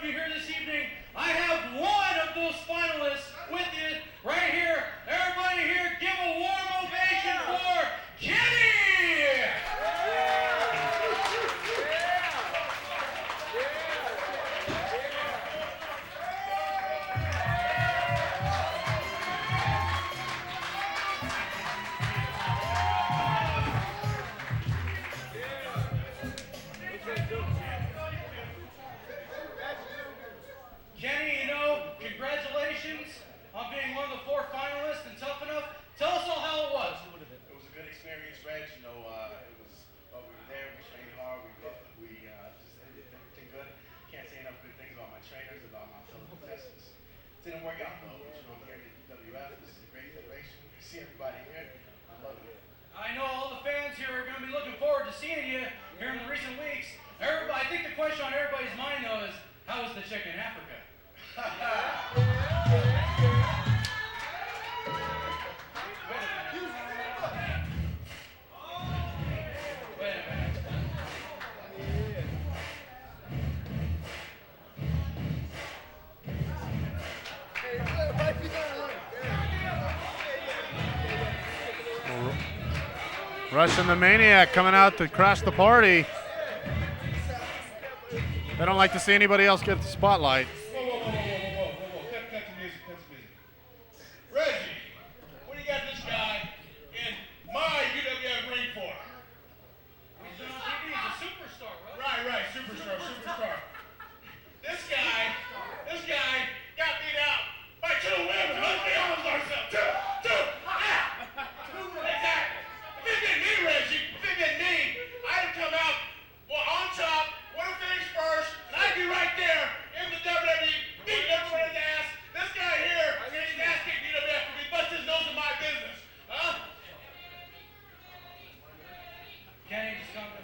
of you here this evening. I have one of those finalists with you right here. Everybody here, give a warm ovation for Kenny! Kenny, you know, congratulations on being one of the 4 finalists and Tough Enough. Tell us all how it was. It was a good experience, Reg. You know, it was, we were there, we trained hard, we just did everything good. Can't say enough good things about my trainers, about my fellow contestants. It didn't work out though, but you know, I'm here at UWF. This is a great federation. You see everybody here. I love it. I know all the fans here are going to be looking forward to seeing you here in the recent weeks. Everybody, I think the question on everybody's mind though is, how was the chick in Africa? Wait a minute. Russian the Maniac coming out to crash the party. They don't like to see anybody else get the spotlight. Whoa. Cut the music. Reggie, what do you got this guy in my UWF ring for? He's on TV, he's a superstar, right? Right, superstar. This guy got beat out by 2 women. Let's be honest with ourselves. Two. Exactly. If it been me, Reggie, I'd have come out on top, would have finished first, and I'd be right there in the WWE, beating everybody's ass. This guy here, getting his ass kicked in UWF for me, bust his nose in my business. Huh? Kenny, just come to...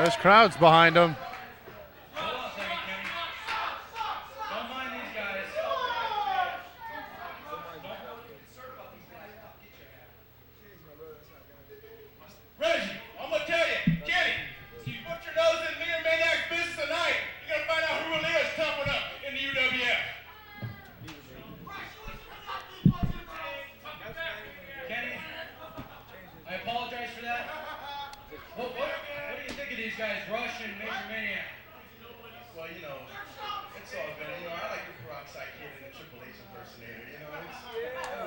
There's crowds behind him. Hold on a second, Kenny. Don't mind these guys. Reggie, I'm gonna tell you, Kenny, if you put your nose in me or Maniac's business tonight, you're gonna find out who really is tough enough in the UWF. Kenny, I apologize for that. What do you think of these guys, Rush and Major Maniac? Well, you know, it's all good. You know, I like the peroxide kid and the Triple H impersonator. You know, it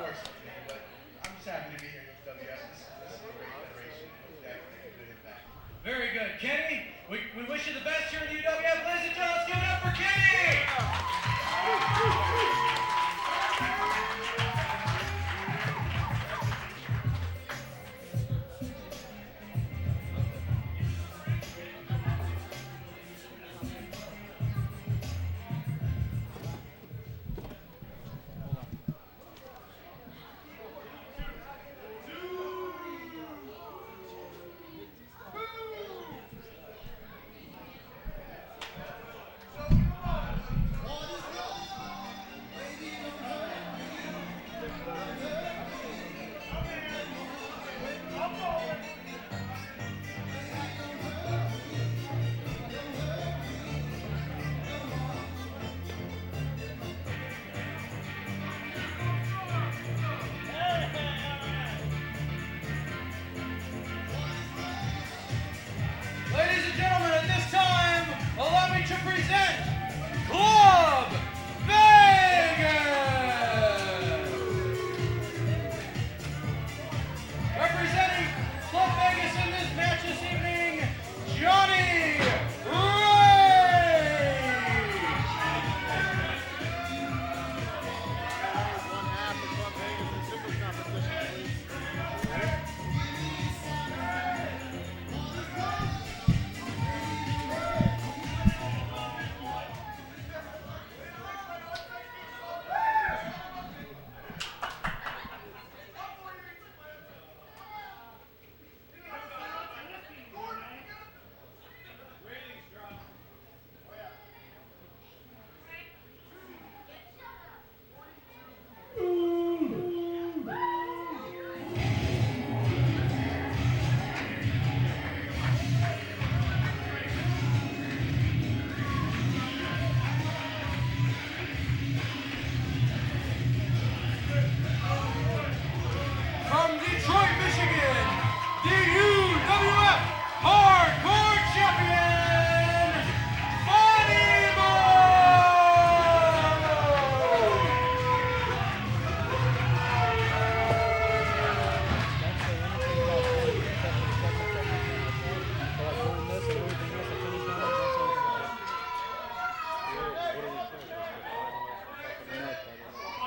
works with me. But I'm just happy to be here in UWF. This is a great federation. That can make a good impact. Very good. Kenny, we wish you the best here in the UWF. Ladies and gentlemen, let's give it up for Kenny!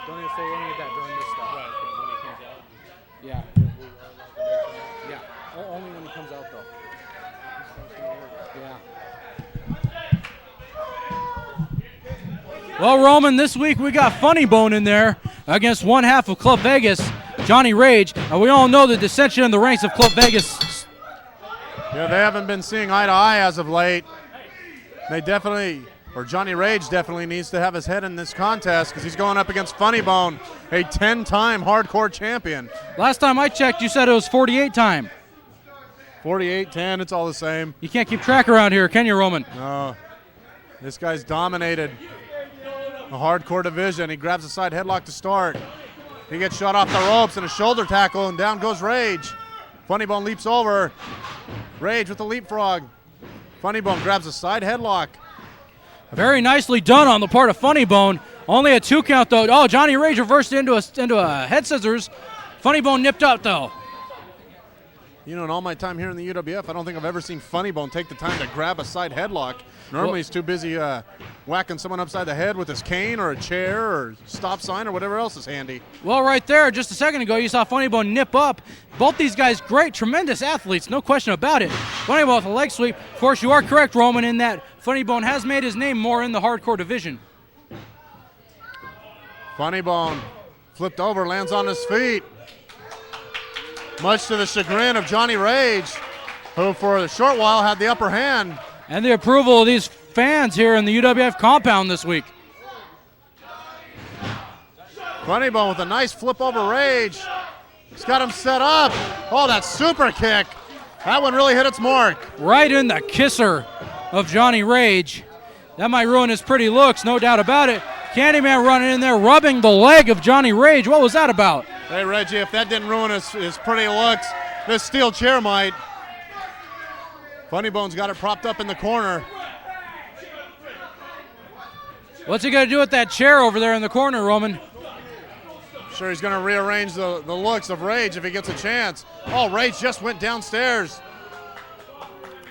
Don't even say any of that during this stuff. Right, but when he comes out. Yeah. Yeah. Only when he comes out, though. Yeah. Well, Roman, this week we got Funnybone in there against one half of Club Vegas, Johnny Rage. And we all know the dissension in the ranks of Club Vegas. Yeah, they haven't been seeing eye to eye as of late. They definitely, or Johnny Rage definitely needs to have his head in this contest because he's going up against Funnybone, a 10-time hardcore champion. Last time I checked, you said it was 48 time. 48, 10, it's all the same. You can't keep track around here, can you, Roman? No. This guy's dominated the hardcore division. He grabs a side headlock to start. He gets shot off the ropes and a shoulder tackle, and down goes Rage. Funnybone leaps over. Rage with the leapfrog. Funnybone grabs a side headlock. Very nicely done on the part of Funnybone. Only a 2 count, though. Oh, Johnny Rage reversed into a head scissors. Funnybone nipped out, though. You know, in all my time here in the UWF, I don't think I've ever seen Funnybone take the time to grab a side headlock. Normally he's too busy whacking someone upside the head with his cane or a chair or stop sign or whatever else is handy. Well, right there, just a second ago, you saw Funnybone nip up. Both these guys, great, tremendous athletes, no question about it. Funnybone with a leg sweep. Of course, you are correct, Roman, in that Funnybone has made his name more in the hardcore division. Funnybone flipped over, lands on his feet. Much to the chagrin of Johnny Rage, who for a short while had the upper hand. And the approval of these fans here in the UWF compound this week. Funnybone with a nice flip over Rage. He's got him set up. Oh, that super kick. That one really hit its mark. Right in the kisser of Johnny Rage. That might ruin his pretty looks, no doubt about it. Candyman running in there, rubbing the leg of Johnny Rage. What was that about? Hey, Reggie, if that didn't ruin his pretty looks, this steel chair might. Funnybone's got it propped up in the corner. What's he going to do with that chair over there in the corner, Roman? Sure, he's going to rearrange the looks of Rage if he gets a chance. Oh, Rage just went downstairs.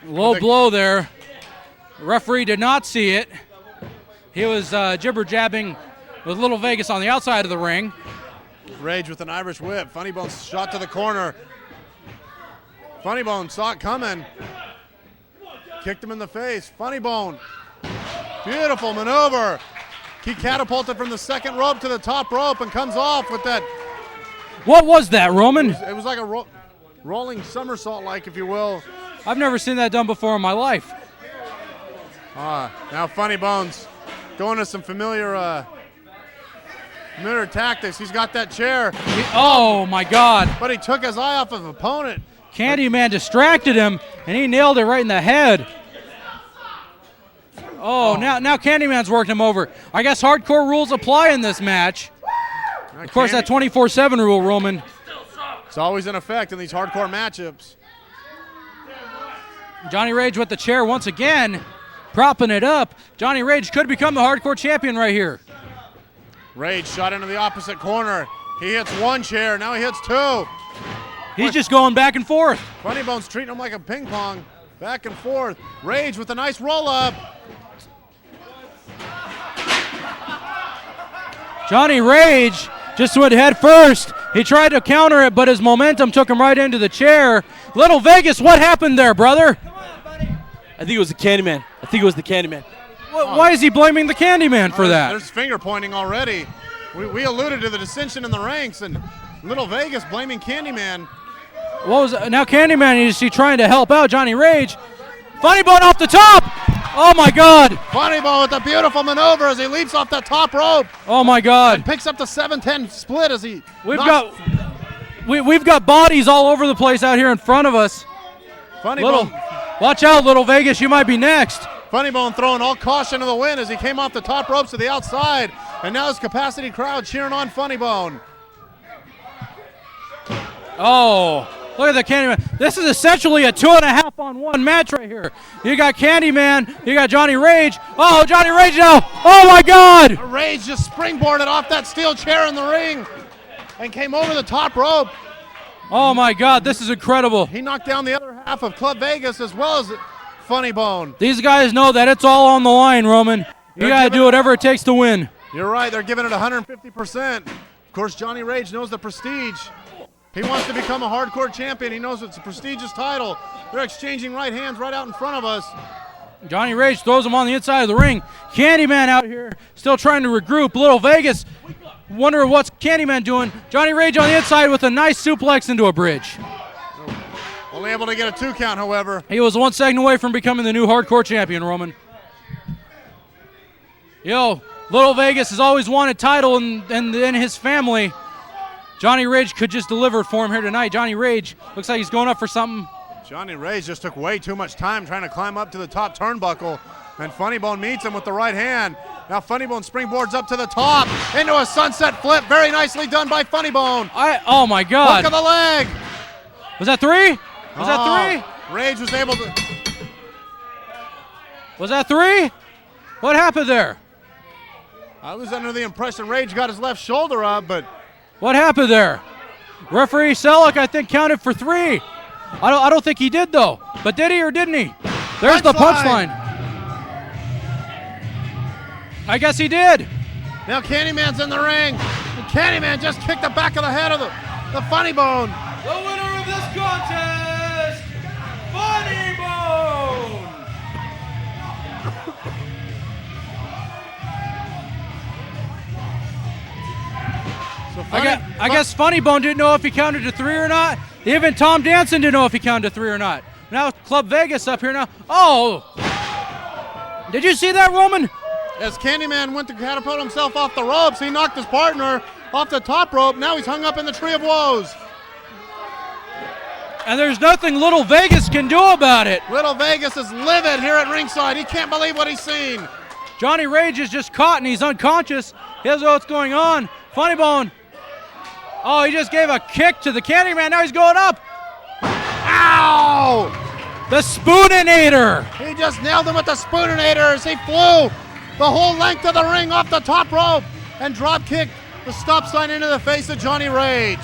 Low blow there. The referee did not see it. He was jibber-jabbing with Little Vegas on the outside of the ring. Rage with an Irish whip. Funnybone shot to the corner. Funnybone saw it coming. Kicked him in the face. Funnybone. Beautiful maneuver. He catapulted from the second rope to the top rope and comes off with that. What was that, Roman? It was like a rolling somersault-like, if you will. I've never seen that done before in my life. Now Funnybone's going to some familiar tactics. He's got that chair. Oh, my God. But he took his eye off of opponent. Candyman distracted him, and he nailed it right in the head. Oh, now Candyman's worked him over. I guess hardcore rules apply in this match. Of course, that 24/7 rule, Roman. It's always in effect in these hardcore matchups. Johnny Rage with the chair once again, propping it up. Johnny Rage could become the hardcore champion right here. Rage shot into the opposite corner. He hits one chair, now he hits two. He's just going back and forth. Funnybone's treating him like a ping pong. Back and forth. Rage with a nice roll up. Johnny Rage just went head first. He tried to counter it, but his momentum took him right into the chair. Little Vegas, what happened there, brother? I think it was the Candyman. Why is he blaming the Candyman for that? There's finger pointing already. We alluded to the dissension in the ranks, and Little Vegas blaming Candyman. What was it? Now Candyman is he trying to help out Johnny Rage. Funnybone off the top. Oh my God. Funnybone with a beautiful maneuver as he leaps off that top rope. Oh my God. And picks up the 7-10 split as he We've got bodies all over the place out here in front of us. Watch out, Little Vegas, you might be next. Funnybone throwing all caution to the wind as he came off the top ropes to the outside, and now his capacity crowd cheering on Funnybone. Oh, look at the Candyman. This is essentially a 2.5-on-1 match right here. You got Candyman, you got Johnny Rage. Oh, Johnny Rage now. Oh my God. Rage just springboarded off that steel chair in the ring and came over the top rope. Oh my God, this is incredible. He knocked down the other half of Club Vegas as well as Funnybone. These guys know that it's all on the line, Roman. You got to do whatever it takes to win. You're right, they're giving it 150%. Of course, Johnny Rage knows the prestige. He wants to become a hardcore champion. He knows it's a prestigious title. They're exchanging right hands right out in front of us. Johnny Rage throws him on the inside of the ring. Candyman out here still trying to regroup. Little Vegas wonder what's Candyman doing. Johnny Rage on the inside with a nice suplex into a bridge. Only able to get a 2 count, however. He was 1 second away from becoming the new hardcore champion, Roman. Yo, Little Vegas has always wanted title in his family. Johnny Rage could just deliver it for him here tonight. Johnny Rage looks like he's going up for something. Johnny Rage just took way too much time trying to climb up to the top turnbuckle, and Funnybone meets him with the right hand. Now Funnybone springboards up to the top into a sunset flip. Very nicely done by Funnybone. Oh my God. Hook of the leg. Was that 3? Was that 3? Rage was able to. Was that 3? What happened there? I was under the impression Rage got his left shoulder up, but What happened there? Referee Selleck, I think, counted for 3. I don't think he did, though. But did he or didn't he? There's the punchline. I guess he did. now Candyman's in the ring. And Candyman just kicked the back of the head of the Funnybone. The winner of this contest, Funnybone. I guess Funnybone didn't know if he counted to 3 or not. Even Tom Danson didn't know if he counted to 3 or not. Now Club Vegas up here now. Oh! Did you see that, Roman? As Candyman went to catapult himself off the ropes, he knocked his partner off the top rope. Now he's hung up in the Tree of Woes. And there's nothing Little Vegas can do about it. Little Vegas is livid here at ringside. He can't believe what he's seen. Johnny Rage is just caught and he's unconscious. He doesn't know what's going on. Funnybone. Oh, he just gave a kick to the Candyman. Now he's going up. Ow! The Spooninator. He just nailed him with the Spooninator as he flew the whole length of the ring off the top rope and drop kicked the stop sign into the face of Johnny Rage.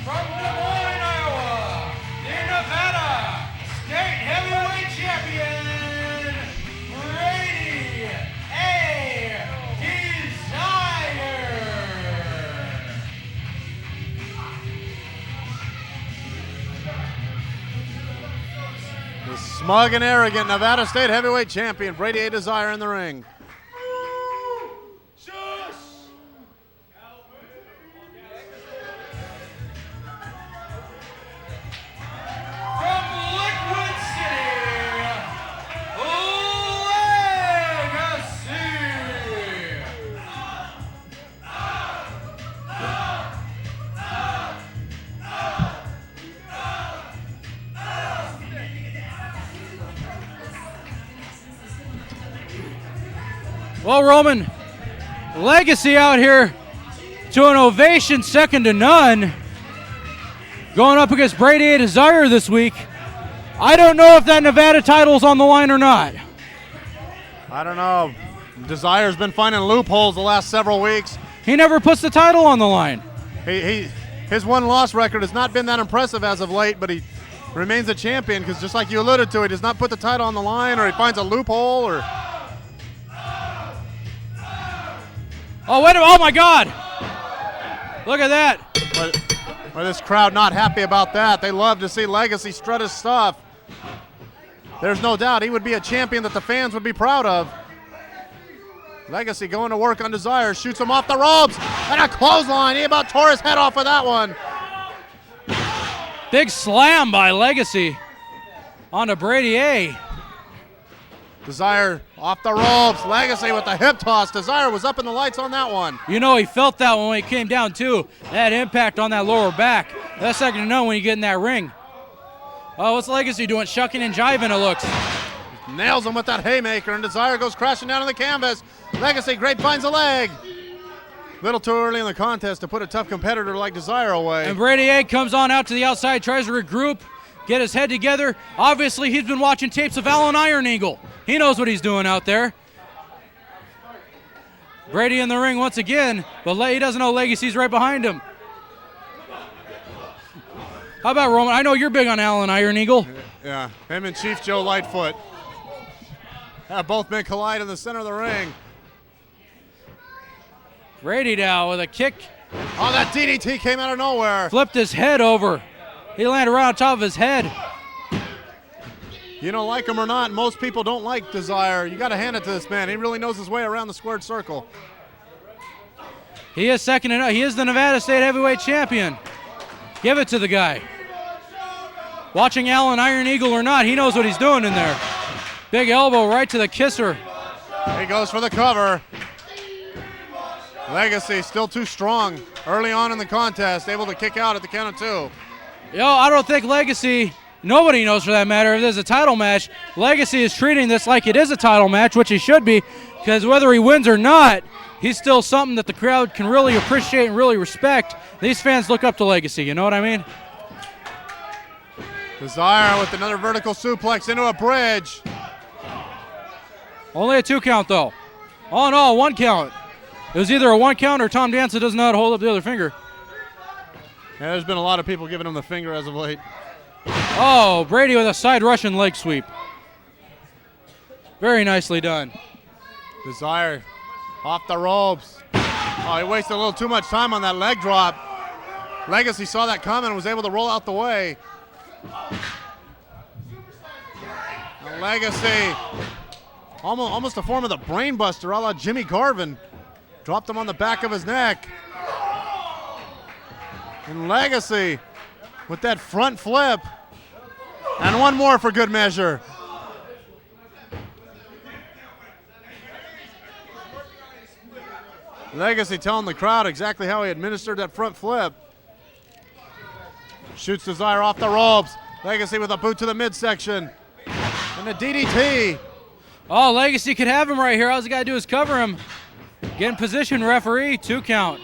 From Des Moines, Iowa, the Nevada State Heavyweight Champion, Brady A. Dezire. The smug and arrogant Nevada State Heavyweight Champion, Brady A. Dezire in the ring. Well, Roman, Legacy out here to an ovation second to none. Going up against Brady A. Dezire this week. I don't know if that Nevada title's on the line or not. I don't know. Desire's been finding loopholes the last several weeks. He never puts the title on the line. His one-loss record has not been that impressive as of late, but he remains a champion because just like you alluded to, he does not put the title on the line or he finds a loophole or... Oh, wait a minute. Oh, my God. Look at that. Well, this crowd not happy about that. They love to see Legacy strut his stuff. There's no doubt he would be a champion that the fans would be proud of. Legacy going to work on Dezire, shoots him off the ropes, and a clothesline. He about tore his head off with that one. Big slam by Legacy onto Brady A. Dezire off the ropes. Legacy with the hip toss. Dezire was up in the lights on that one. You know he felt that one when he came down too. That impact on that lower back. That's second to none when you get in that ring. Oh, what's Legacy doing? Shucking and jiving, it looks. Nails him with that haymaker, and Dezire goes crashing down on the canvas. Legacy grapevines a leg. Little too early in the contest to put a tough competitor like Dezire away. And Brady A comes on out to the outside, tries to regroup, get his head together. Obviously, he's been watching tapes of Alan Iron Eagle. He knows what he's doing out there. Brady in the ring once again, but he doesn't know Legacy's right behind him. How about Roman? I know you're big on Alan Iron Eagle. Yeah, him and Chief Joe Lightfoot have both been collide in the center of the ring. Brady now with a kick. Oh, that DDT came out of nowhere. Flipped his head over. He landed right on top of his head. You know, like him or not, most people don't like Dezire. You got to hand it to this man. He really knows his way around the squared circle. He is second and he is the Nevada State Heavyweight Champion. Give it to the guy. Watching Alan Iron Eagle or not, he knows what he's doing in there. Big elbow right to the kisser. He goes for the cover. Legacy still too strong early on in the contest, able to kick out at the count of two. Yo, I don't think Legacy, nobody knows for that matter, if there's a title match. Legacy is treating this like it is a title match, which he should be, because whether he wins or not, he's still something that the crowd can really appreciate and really respect. These fans look up to Legacy, you know what I mean? Dezire with another vertical suplex into a bridge. Only a 2 count though. All in all, 1 count. It was either a 1 count or Tom Danza doesn't know how to hold up the other finger. Yeah, there's been a lot of people giving him the finger as of late. Oh, Brady with a side Russian leg sweep. Very nicely done. Dezire off the ropes. Oh, he wasted a little too much time on that leg drop. Legacy saw that coming and was able to roll out the way. And Legacy, almost a form of the brain buster a la Jimmy Garvin. Dropped him on the back of his neck. And Legacy with that front flip. And one more for good measure. Legacy telling the crowd exactly how he administered that front flip. Shoots Dezire off the ropes. Legacy with a boot to the midsection. And a DDT. Oh, Legacy could have him right here. All he's got to do is cover him. Get in position, referee. 2 count.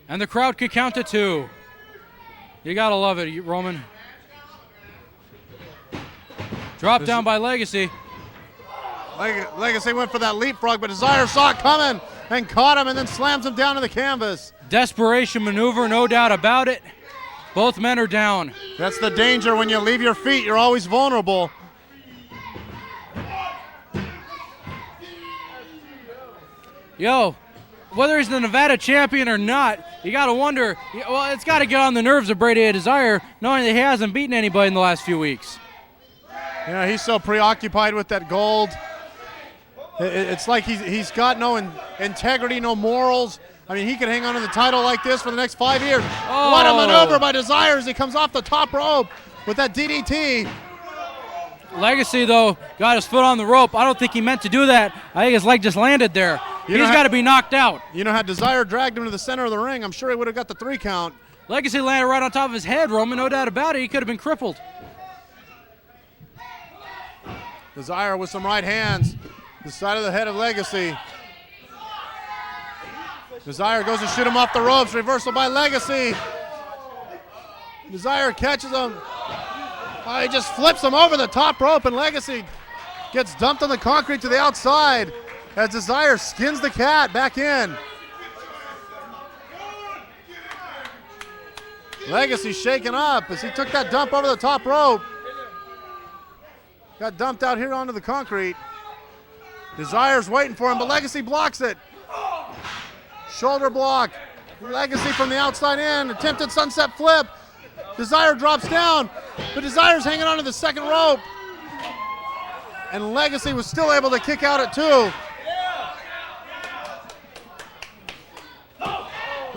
And the crowd could count to 2. You got to love it, Roman. Drop down by Legacy. Legacy went for that leapfrog, but Dezire saw it coming and caught him and then slams him down to the canvas. Desperation maneuver, no doubt about it. Both men are down. That's the danger when you leave your feet. You're always vulnerable. Yo, whether he's the Nevada champion or not, you got to wonder, well, it's got to get on the nerves of Brady Dezire, knowing that he hasn't beaten anybody in the last few weeks. Yeah, he's so preoccupied with that gold. It's like he's got no integrity, no morals. I mean, he could hang on to the title like this for the next 5 years. Oh. What a maneuver by Dezire as he comes off the top rope with that DDT. Legacy, though, got his foot on the rope. I don't think he meant to do that. I think his leg just landed there. He's got to be knocked out. You know, had Dezire dragged him to the center of the ring, I'm sure he would have got the 3 count. Legacy landed right on top of his head, Roman, no doubt about it. He could have been crippled. Dezire with some right hands. The side of the head of Legacy. Dezire goes to shoot him off the ropes. Reversal by Legacy. Dezire catches him. Oh, he just flips him over the top rope, and Legacy gets dumped on the concrete to the outside as Dezire skins the cat back in. Legacy shaken up as he took that dump over the top rope. Got dumped out here onto the concrete. Desire's waiting for him, but Legacy blocks it. Shoulder block. Legacy from the outside in. Attempted sunset flip. Dezire drops down, but Desire's hanging onto the second rope. And Legacy was still able to kick out at 2.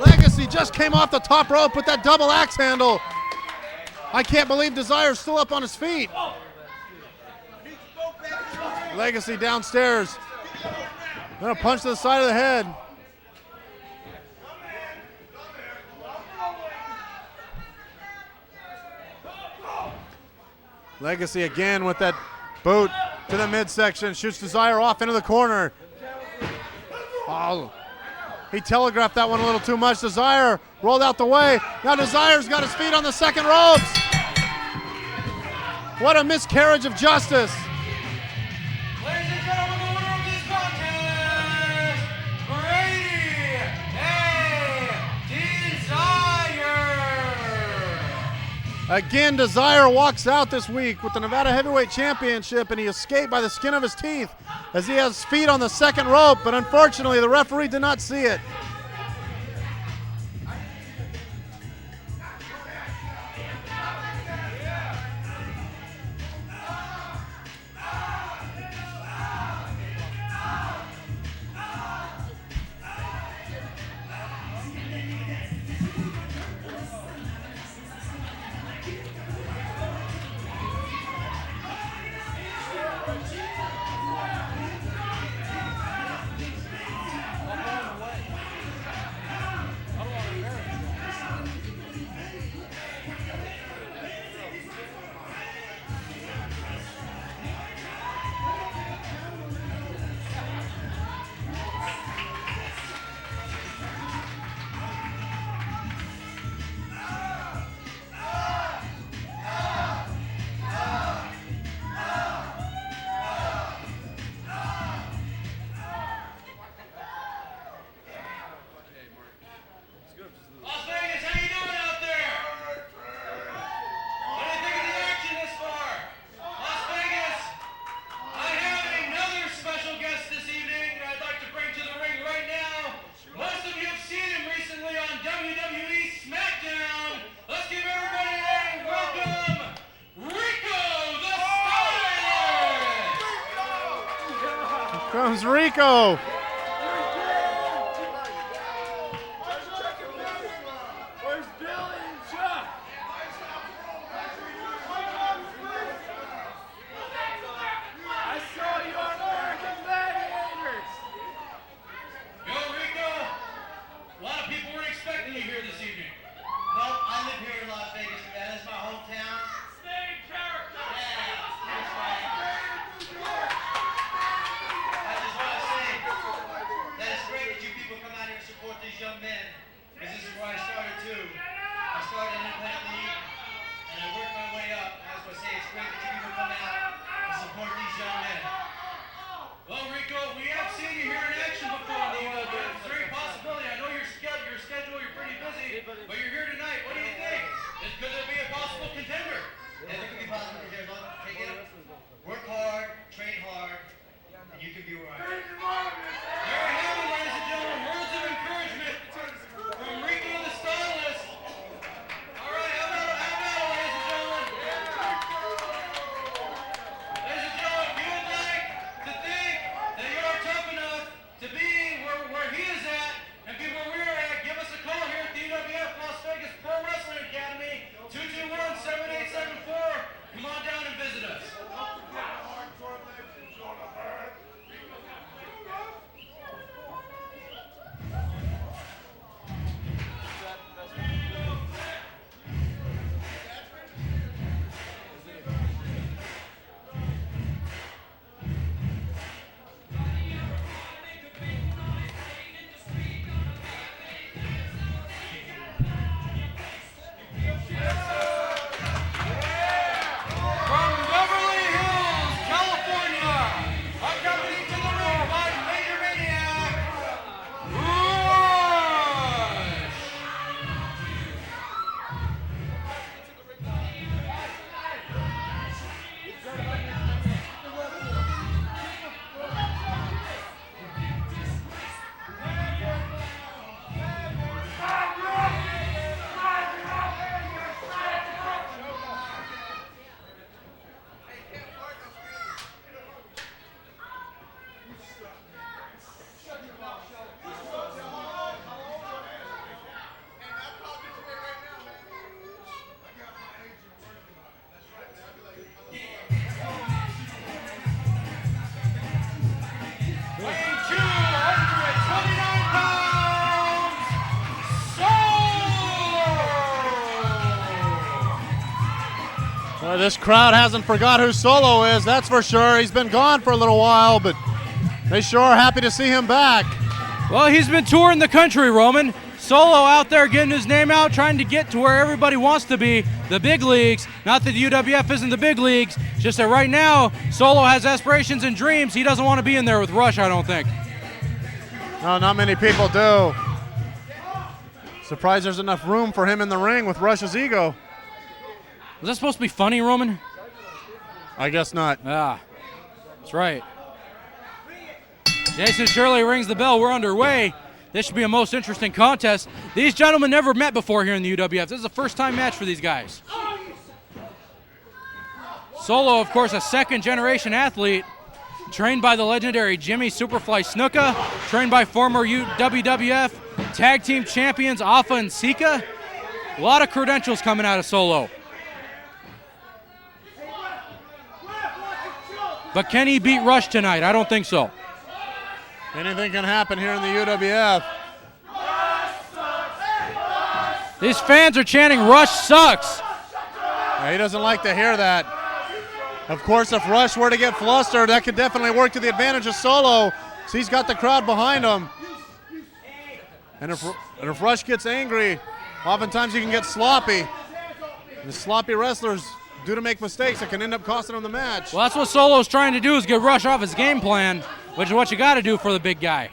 Legacy just came off the top rope with that double axe handle. I can't believe Desire's still up on his feet. Legacy downstairs. Then a punch to the side of the head. Legacy again with that boot to the midsection. Shoots Dezire off into the corner. Oh, he telegraphed that one a little too much. Dezire rolled out the way. Now Desire's got his feet on the second ropes. What a miscarriage of justice. Ladies and gentlemen, the winner of this contest, Brady and Dezire. Again, Dezire walks out this week with the Nevada Heavyweight Championship, and he escaped by the skin of his teeth as he has feet on the second rope, but unfortunately the referee did not see it. Las Vegas, how you doing out there? What do you think of the action this far? Las Vegas, I have another special guest this evening I'd like to bring to the ring right now. Most of you have seen him recently on WWE SmackDown. Let's give everybody a hand and welcome Rico the Stylist! Here comes Rico. Yo, Rico, a lot of people weren't expecting you here this evening. Nope, I live here in Las Vegas, and that is my hometown. Stay in character! Yeah, that's right. I just want to say that it's great that you people come out here and support these young men, because this is where I started too. I started independently, and I worked my way up. And I was going to say it's great that you people come out and support these young men. Well, Rico, we have seen you here in action before in the UWF. Is there any possibility? I know your schedule, you're pretty busy, but you're here tonight. What do you think? Could there be a possible contender? Yeah, there could be possible because take it, work hard, train hard, and you can be right. There you have it, ladies and gentlemen. Words of encouragement from Rico the Stylist. All right, how about it, ladies and gentlemen? Ladies and gentlemen, if you would like to think that you are tough enough to be where he is at and be where we're at, give us a call here at the UWF Las Vegas Pro Wrestling Academy, 221-7874. Come on down and visit us. Boy, this crowd hasn't forgot who Solo is, that's for sure. He's been gone for a little while, but they sure are happy to see him back. Well, he's been touring the country, Roman. Solo out there getting his name out, trying to get to where everybody wants to be, the big leagues. Not that the UWF isn't the big leagues, just that right now, Solo has aspirations and dreams. He doesn't want to be in there with Rush, I don't think. No, not many people do. Surprised there's enough room for him in the ring with Rush's ego. Was that supposed to be funny, Roman? I guess not. Ah, that's right. Jason Shirley rings the bell. We're underway. This should be a most interesting contest. These gentlemen never met before here in the UWF. This is a first-time match for these guys. Solo, of course, a second-generation athlete, trained by the legendary Jimmy Superfly Snuka, trained by former WWF tag team champions Alpha and Sika. A lot of credentials coming out of Solo. But can he beat Rush tonight? I don't think so. Anything can happen here in the UWF. These fans are chanting, Rush sucks. Yeah, he doesn't like to hear that. Of course, if Rush were to get flustered, that could definitely work to the advantage of Solo. So he's got the crowd behind him. And if Rush gets angry, oftentimes he can get sloppy. The sloppy wrestlers due to make mistakes that can end up costing him the match. Well, that's what Solo's trying to do, is get Rush off his game plan, which is what you got to do for the big guy.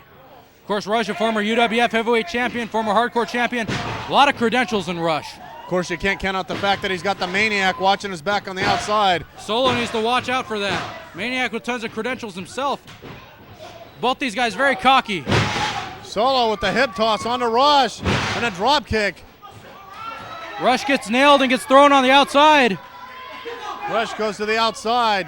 Of course, Rush, a former UWF heavyweight champion, former hardcore champion. A lot of credentials in Rush. Of course, you can't count out the fact that he's got the Maniac watching his back on the outside. Solo needs to watch out for that. Maniac with tons of credentials himself. Both these guys very cocky. Solo with the hip toss onto Rush and a drop kick. Rush gets nailed and gets thrown on the outside. Rush goes to the outside.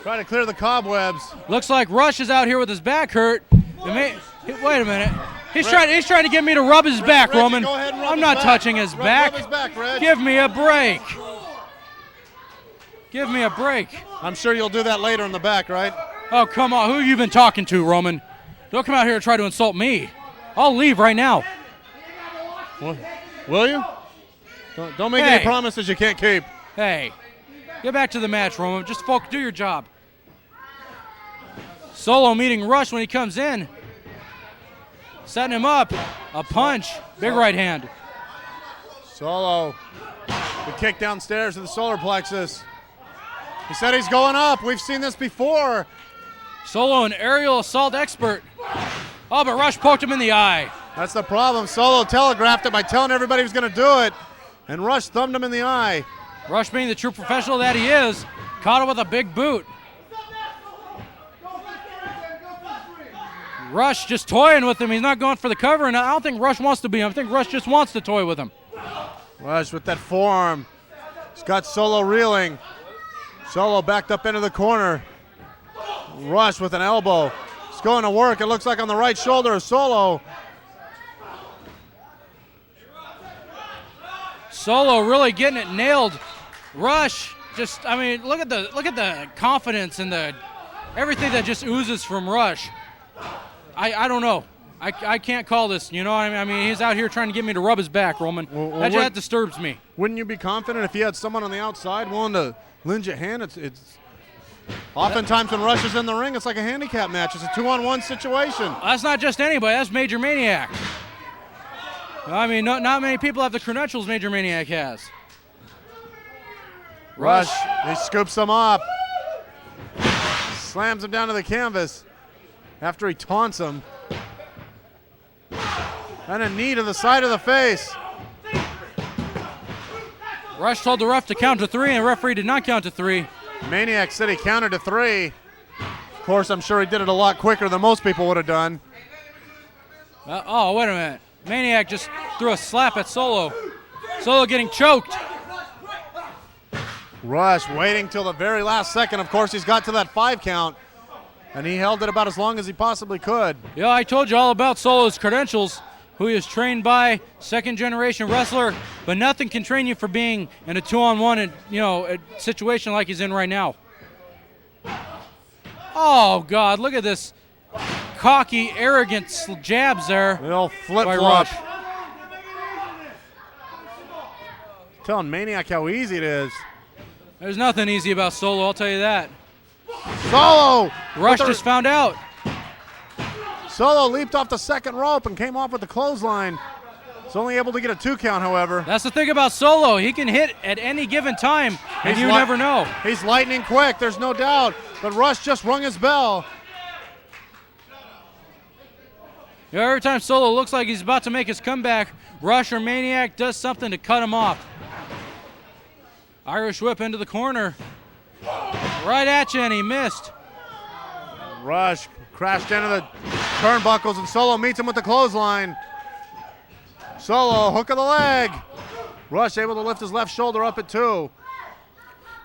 Try to clear the cobwebs. Looks like Rush is out here with his back hurt. Wait a minute. He's trying to get me to rub his back, Reggie, Roman. go ahead and rub I'm his not back. touching his back. Rub his back, Reg. Give me a break. Give me a break. I'm sure you'll do that later in the back, right? Oh, come on. Who have you been talking to, Roman? Don't come out here and try to insult me. I'll leave right now. Will you? Don't make any promises you can't keep. Hey, get back to the match, Roman. Just do your job. Solo meeting Rush when he comes in. Setting him up. A punch. Big right hand. Solo. The kick downstairs to the solar plexus. He said he's going up. We've seen this before. Solo, an aerial assault expert. Oh, but Rush poked him in the eye. That's the problem. Solo telegraphed it by telling everybody he was going to do it, and Rush thumbed him in the eye. Rush, being the true professional that he is, caught him with a big boot. Rush just toying with him. He's not going for the cover, and I don't think Rush wants to be him. I think Rush just wants to toy with him. Rush with that forearm. He's got Solo reeling. Solo backed up into the corner. Rush with an elbow. It's going to work. It looks like on the right shoulder of Solo. Solo really getting it nailed. Rush just, I mean, look at the confidence and the everything that just oozes from Rush. I don't know. I can't call this, you know what I mean? I mean, he's out here trying to get me to rub his back, Roman. That disturbs me. Wouldn't you be confident if you had someone on the outside willing to lend you a hand? It's oftentimes when Rush is in the ring, it's like a handicap match. It's a 2-on-1 situation. That's not just anybody. That's Major Maniac. I mean, not many people have the credentials Major Maniac has. Rush, he scoops him up. Slams him down to the canvas after he taunts him. And a knee to the side of the face. Rush told the ref to count to 3, and the referee did not count to 3. Maniac said he counted to 3. Of course, I'm sure he did it a lot quicker than most people would have done. Oh, wait a minute. Maniac just threw a slap at Solo. Solo getting choked. Rush waiting till the very last second. Of course, he's got to that 5 count, and he held it about as long as he possibly could. Yeah, I told you all about Solo's credentials, who he is trained by, second-generation wrestler, but nothing can train you for being in a 2-on-1 and, you know, a situation like he's in right now. Oh, God, look at this cocky, arrogant jabs there. Little flip-flop. Rush. Telling Maniac how easy it is. There's nothing easy about Solo, I'll tell you that. Solo! Rush just found out. Solo leaped off the second rope and came off with the clothesline. He's only able to get a 2 count, however. That's the thing about Solo. He can hit at any given time, and you never know. He's lightning quick, there's no doubt. But Rush just rung his bell. You know, every time Solo looks like he's about to make his comeback, Rush or Maniac does something to cut him off. Irish whip into the corner. Right at you, and he missed. Rush crashed into the turnbuckles, and Solo meets him with the clothesline. Solo, hook of the leg. Rush able to lift his left shoulder up at 2.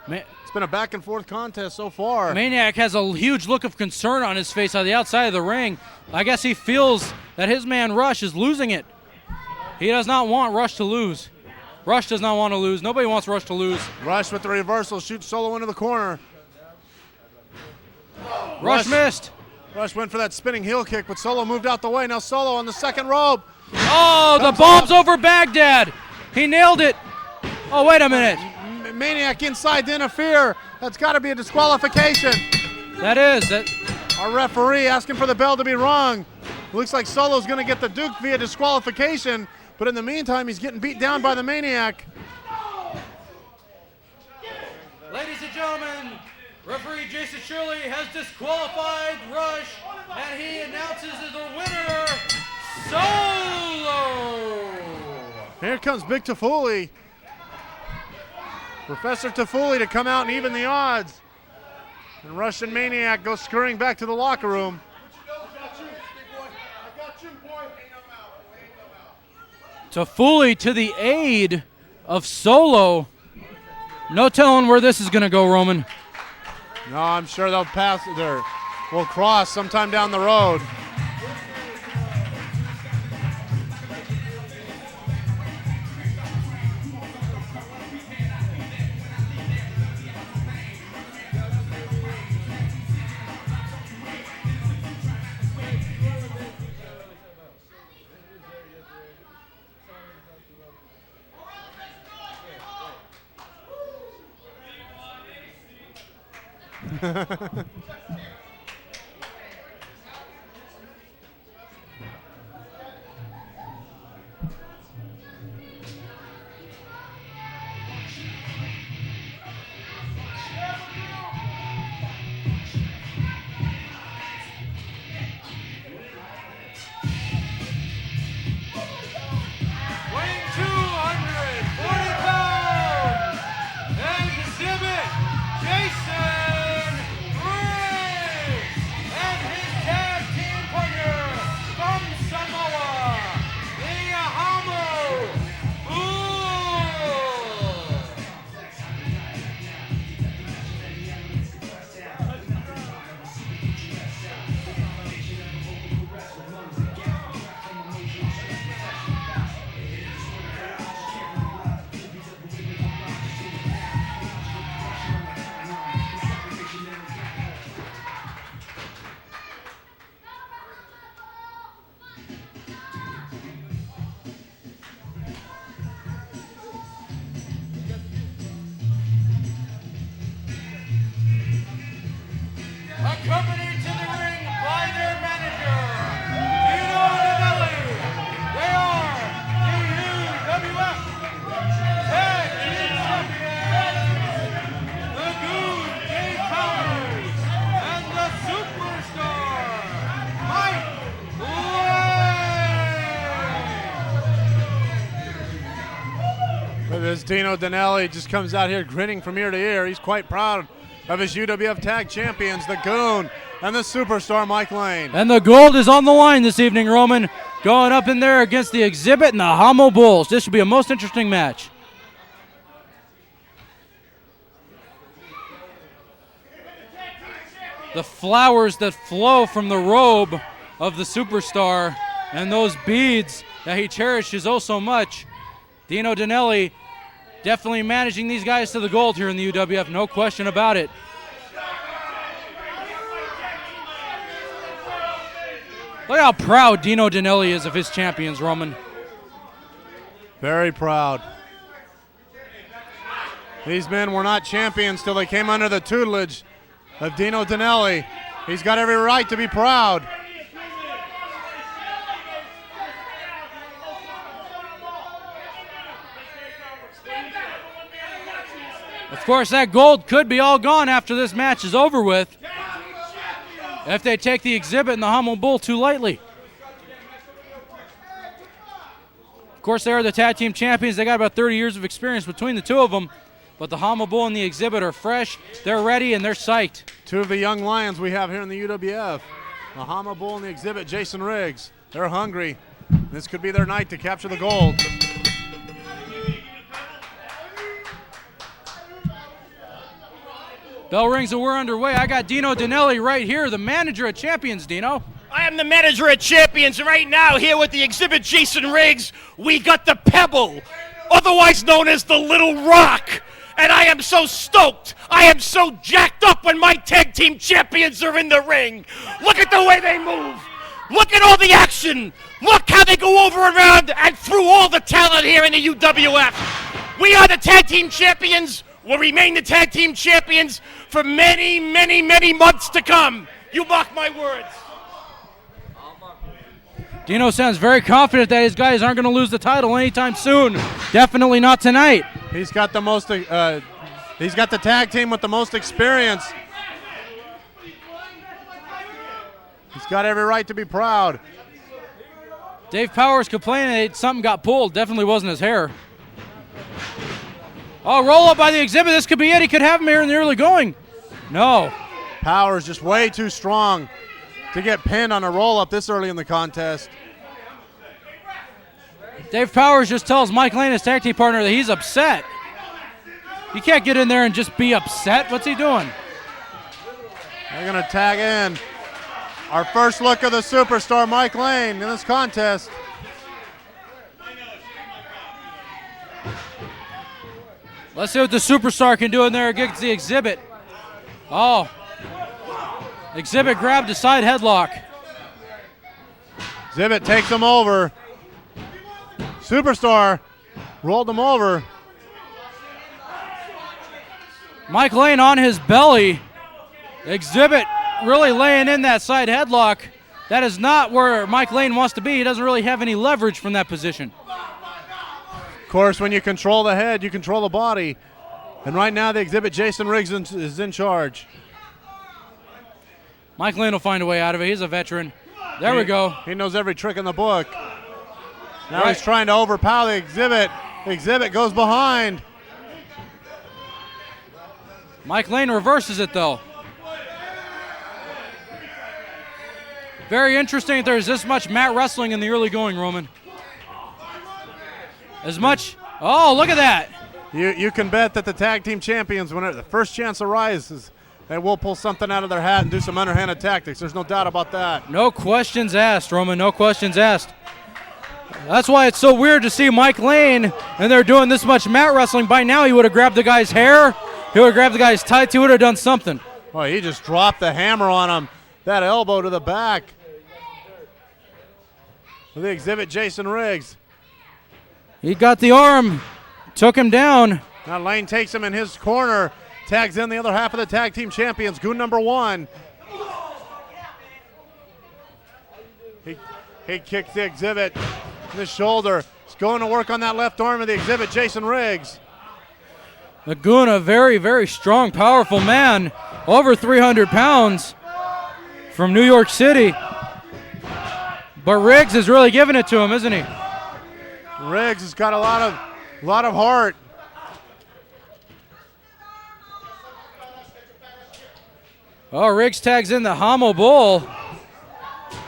It's been a back and forth contest so far. Maniac has a huge look of concern on his face on the outside of the ring. I guess he feels that his man Rush is losing it. He does not want Rush to lose. Rush does not want to lose. Nobody wants Rush to lose. Rush with the reversal, shoots Solo into the corner. Rush missed. Rush went for that spinning heel kick, but Solo moved out the way. Now Solo on the second rope. Oh, the bomb's over Baghdad. He nailed it. Oh, wait a minute. Maniac inside to interfere. That's got to be a disqualification. That is. Our referee asking for the bell to be rung. Looks like Solo's going to get the Duke via disqualification, but in the meantime, he's getting beat down by the Maniac. Ladies and gentlemen, referee Jason Shirley has disqualified Rush, and he announces as the winner, Solo. Here comes Big Toffoli. Professor Toffoli to come out and even the odds. And Rush and Maniac go scurrying back to the locker room. Toffoli to the aid of Solo. No telling where this is going to go, Roman. No, I'm sure they'll pass there. We'll cross sometime down the road. Accompanied to the ring by their manager, Dino and Dinelli. They are the UWF Tag Team Champions, the Goon Dave Powers, and the Superstar, Mike Lane. Look at this, Dino Dinelli just comes out here grinning from ear to ear. He's quite proud of his UWF Tag Champions, the Goon and the Superstar, Mike Lane. And the gold is on the line this evening, Roman. Going up in there against the Xzibit and the Hamo Bulls. This should be a most interesting match. The flowers that flow from the robe of the Superstar and those beads that he cherishes oh so much. Dino Dinelli definitely managing these guys to the gold here in the UWF, no question about it. Look how proud Dino Dinelli is of his champions, Roman. Very proud. These men were not champions till they came under the tutelage of Dino Dinelli. He's got every right to be proud. Of course, that gold could be all gone after this match is over with if they take the Xzibit and the Hamo Bull too lightly. Of course, they are the tag team champions. They got about 30 years of experience between the two of them. But the Hamo Bull and the Xzibit are fresh, they're ready, and they're psyched. Two of the young lions we have here in the UWF. The Hamo Bull and the Xzibit, Jason Riggs. They're hungry. This could be their night to capture the gold. Bell rings and we're underway. I got Dino Dinelli right here, the manager of Champions, Dino. I am the manager at Champions, and right now here with the Xzibit Jason Riggs, we got the Pebble, otherwise known as the Little Rock. And I am so stoked. I am so jacked up when my tag team champions are in the ring. Look at the way they move. Look at all the action. Look how they go over and around and through all the talent here in the UWF. We are the tag team champions. Will remain the tag team champions for many, many, many months to come. You mark my words. Dino sounds very confident that his guys aren't going to lose the title anytime soon. Definitely not tonight. He's got the most. He's got the tag team with the most experience. He's got every right to be proud. Dave Powers complaining that something got pulled. Definitely wasn't his hair. Oh, roll up by the Xzibit. This could be it. He could have him here in the early going. No. Powers just way too strong to get pinned on a roll-up this early in the contest. Dave Powers just tells Mike Lane, his tag team partner, that he's upset. You can't get in there and just be upset. What's he doing? They're going to tag in. Our first look of the superstar, Mike Lane, in this contest. Let's see what the superstar can do in there against the Xzibit. Oh. Xzibit grabbed the side headlock. Xzibit takes him over. Superstar rolled him over. Mike Lane on his belly. Xzibit really laying in that side headlock. That is not where Mike Lane wants to be. He doesn't really have any leverage from that position. Of course, when you control the head, you control the body. And right now, the Xzibit Jason Riggs is in charge. Mike Lane will find a way out of it. He's a veteran. There we go. He knows every trick in the book. Now he's trying to overpower the Xzibit. The Xzibit goes behind. Mike Lane reverses it, though. Very interesting that there's this much mat wrestling in the early going, Roman. As much. Oh, look at that. You can bet that the tag team champions, whenever the first chance arises, they will pull something out of their hat and do some underhanded tactics. There's no doubt about that. No questions asked, Roman. No questions asked. That's why it's so weird to see Mike Lane and they're doing this much mat wrestling. By now, he would have grabbed the guy's hair. He would have grabbed the guy's tights. He would have done something. Well, he just dropped the hammer on him. That elbow to the back. With the Xzibit Jason Riggs. He got the arm. Took him down. Now Lane takes him in his corner. Tags in the other half of the tag team champions. Goon number 1. He kicks the Xzibit in the shoulder. He's going to work on that left arm of the Xzibit Jason Riggs. The Goon, a very, very strong, powerful man. Over 300 pounds from New York City. But Riggs is really giving it to him, isn't he? Riggs has got a lot of heart. Oh, Riggs tags in the Hamo Bull,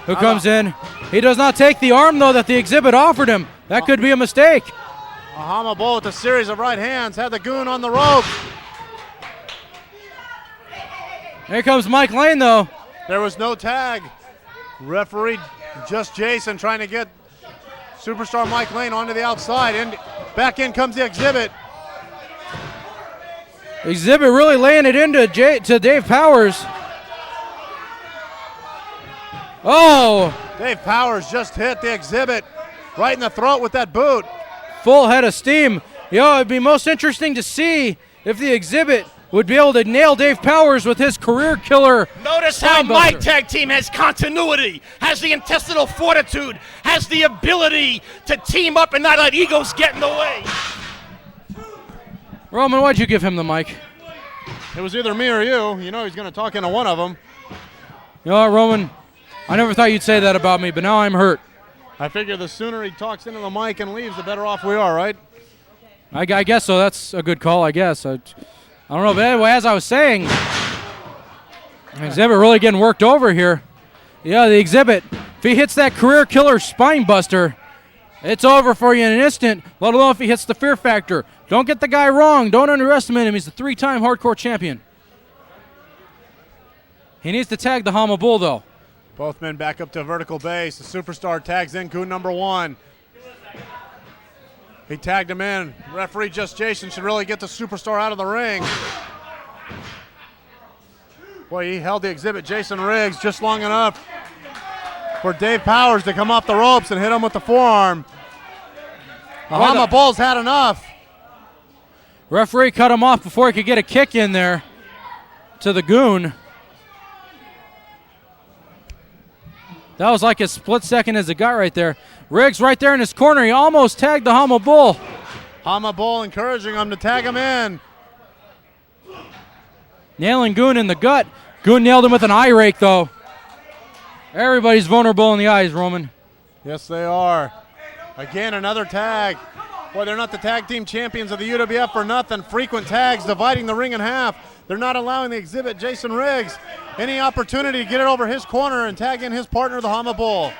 who comes in. He does not take the arm, though, that the Xzibit offered him. That could be a mistake. A Hamo Bull with a series of right hands. Had the Goon on the rope. Here comes Mike Lane, though. There was no tag. Referee just Jason trying to get superstar Mike Lane onto the outside. And back in comes the Xzibit. Xzibit really laying it into to Dave Powers. Oh! Dave Powers just hit the Xzibit right in the throat with that boot. Full head of steam. You know, it'd be most interesting to see if the Xzibit would be able to nail Dave Powers with his career killer. Notice how my spinebuster. tag team has continuity, has the intestinal fortitude, has the ability to team up and not let egos get in the way. Roman, why'd you give him the mic? It was either me or you. You know he's going to talk into one of them. You know what, Roman? I never thought you'd say that about me, but now I'm hurt. I figure the sooner he talks into the mic and leaves, the better off we are, right? I guess so. That's a good call, I guess. I don't know, but anyway, as I was saying, Xzibit really getting worked over here. Yeah, the Xzibit, if he hits that career killer spine buster, it's over for you in an instant, let alone if he hits the fear factor. Don't get the guy wrong. Don't underestimate him. He's a 3-time hardcore champion. He needs to tag the Hamo Bull, though. Both men back up to vertical base. The superstar tags in Goon number 1. He tagged him in. Referee Just Jason should really get the superstar out of the ring. Boy, he held the Xzibit Jason Riggs just long enough for Dave Powers to come off the ropes and hit him with the forearm. The Hamo Bull's had enough. Referee cut him off before he could get a kick in there to the Goon. That was like a split second as it got right there. Riggs right there in his corner. He almost tagged the Hamo Bull. Hamo Bull encouraging him to tag him in. Nailing Goon in the gut. Goon nailed him with an eye rake, though. Everybody's vulnerable in the eyes, Roman. Yes, they are. Again, another tag. Boy, they're not the tag team champions of the UWF for nothing. Frequent tags dividing the ring in half. They're not allowing the Xzibit Jason Riggs any opportunity to get it over his corner and tag in his partner, the Hamo Bull.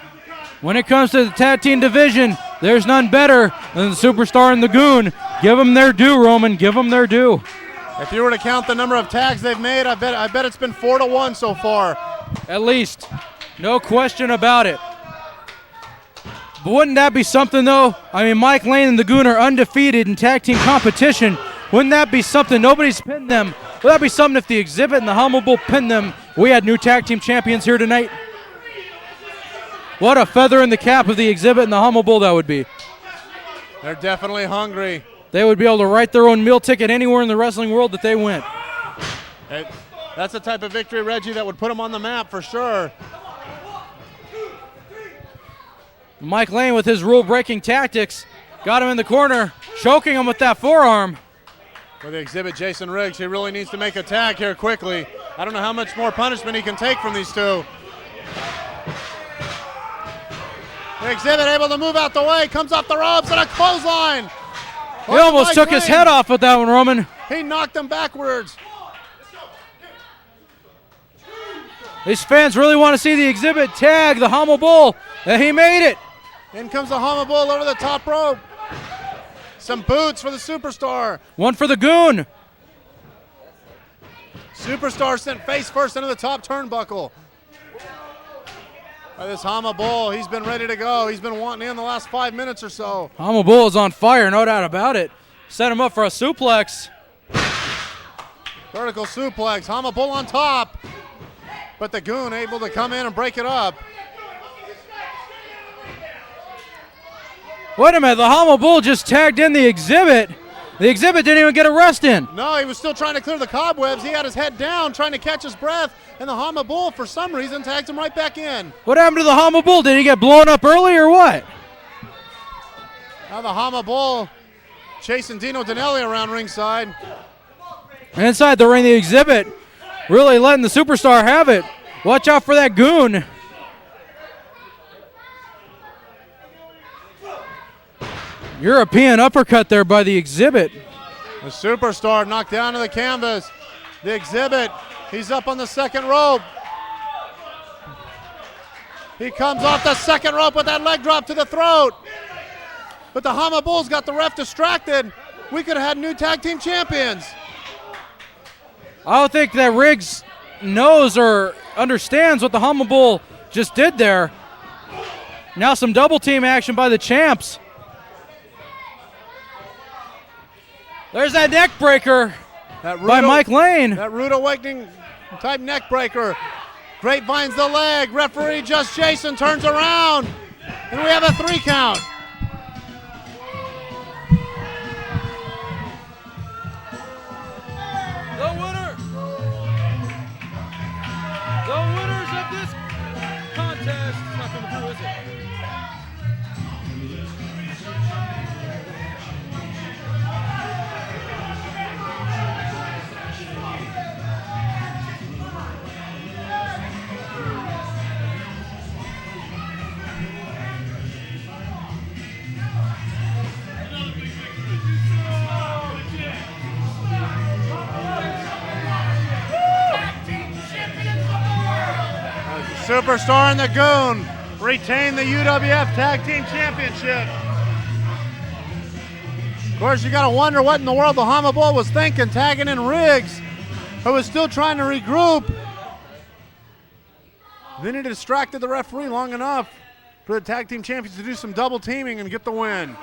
When it comes to the tag team division, there's none better than the superstar and the Goon. Give them their due, Roman. Give them their due. If you were to count the number of tags they've made, I bet it's been 4-1 so far. At least. No question about it. But wouldn't that be something, though? I mean, Mike Lane and the Goon are undefeated in tag team competition. Wouldn't that be something? Nobody's pinned them. Would that be something if the Xzibit and the Hamo Bull pinned them? We had new tag team champions here tonight. What a feather in the cap of the Xzibit and the Hamo Bull that would be. They're definitely hungry. They would be able to write their own meal ticket anywhere in the wrestling world that they went. That's the type of victory, Reggie, that would put them on the map for sure. Mike Lane with his rule-breaking tactics got him in the corner, choking him with that forearm. For the Xzibit Jason Riggs, he really needs to make a tag here quickly. I don't know how much more punishment he can take from these two. The Xzibit able to move out the way, comes off the ropes and a clothesline. He almost took his head off with that one, Roman. He knocked him backwards. These fans really want to see the Xzibit tag the Hamo Bull, and he made it. In comes the Hamo Bull over the top rope. Some boots for the superstar. One for the Goon. Superstar sent face first into the top turnbuckle. By this Hamo Bull, he's been ready to go. He's been wanting in the last 5 minutes or so. Hamo Bull is on fire, no doubt about it. Set him up for a suplex. Vertical suplex, Hamo Bull on top. But the Goon able to come in and break it up. Wait a minute, the Hamo Bull just tagged in the Xzibit. The Xzibit didn't even get a rest in. No, he was still trying to clear the cobwebs. He had his head down, trying to catch his breath, and the Hamo Bull, for some reason, tagged him right back in. What happened to the Hamo Bull? Did he get blown up early or what? Now the Hamo Bull chasing Dino Dinelli around ringside. And inside the ring, the Xzibit really letting the superstar have it. Watch out for that Goon. European uppercut there by the Xzibit. The superstar knocked down to the canvas. The Xzibit, he's up on the second rope. He comes off the second rope with that leg drop to the throat. But the Hamo Bull's got the ref distracted. We could have had new tag team champions. I don't think that Riggs knows or understands what the Hamo Bull just did there. Now some double team action by the champs. There's that neck breaker by Mike Lane. That rude awakening type neck breaker. Grapevines the leg. Referee Just Jason turns around. And we have a 3 count. test. It's not coming through, is it? Superstar and the Goon retain the UWF Tag Team Championship. Of course, you got to wonder what in the world the Hamo Boy was thinking, tagging in Riggs, who was still trying to regroup. Then he distracted the referee long enough for the Tag Team Champions to do some double teaming and get the win.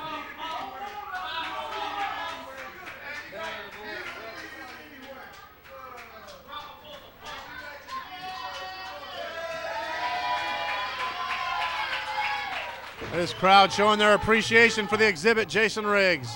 This crowd showing their appreciation for the Xzibit, Jason Riggs.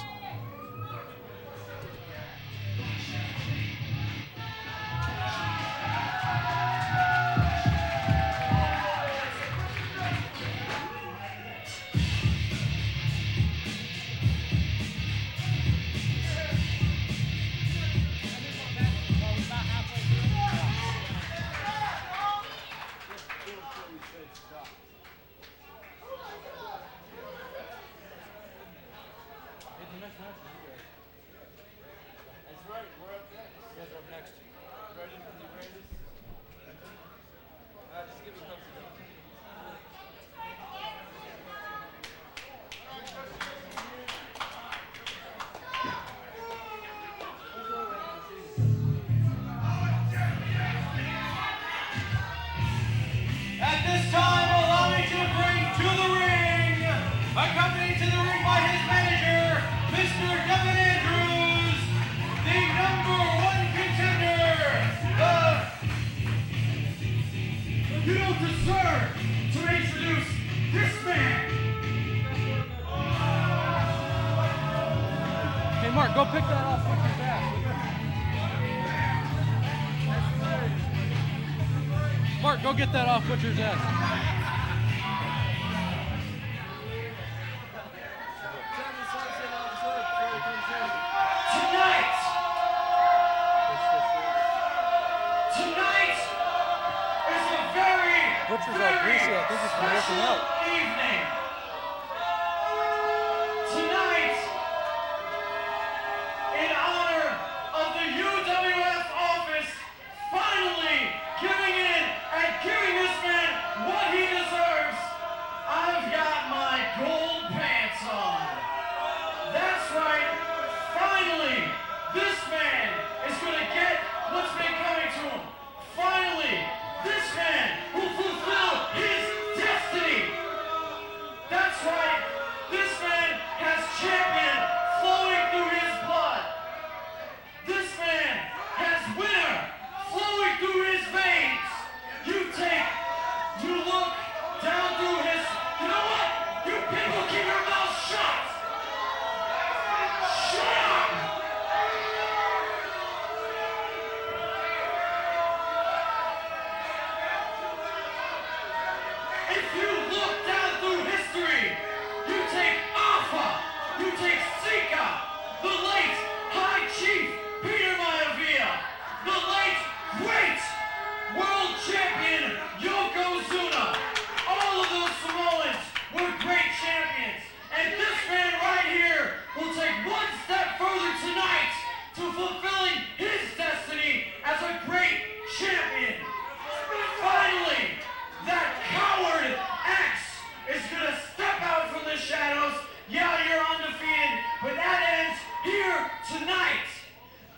At this time, allow me to bring to the ring, accompanied to the ring by his manager, Mr. Devin Andrews, the #1 contender. You don't deserve to introduce this man. Hey, Mark, go pick that off Butcher's ass. Mark, go get that off Butcher's ass. Tonight is a very, Butcher's all greasy. I think he's been working special out. evening. Tonight, in honor of the UWF office finally giving in and giving this man what he deserves, I've got my gold pants on. That's right, finally, this man is going to get what's been coming to him. Finally, this man will fulfill his destiny. That's right, this man has champion flowing through his blood. This man has winner flowing through his veins. You look down through his, you know what? You people keep your mouth shut. Shut up. If you look down through history, you take Alpha, you take Sika, the late High Chief Peter Maivia, the late great world champion Yokozuna. All of those Samoans were great champions. And this man right here will take one step further tonight to fulfilling his destiny as a great champion. Finally, that coward X is going to step out from the shadows. Yeah, you're undefeated, but that ends here tonight.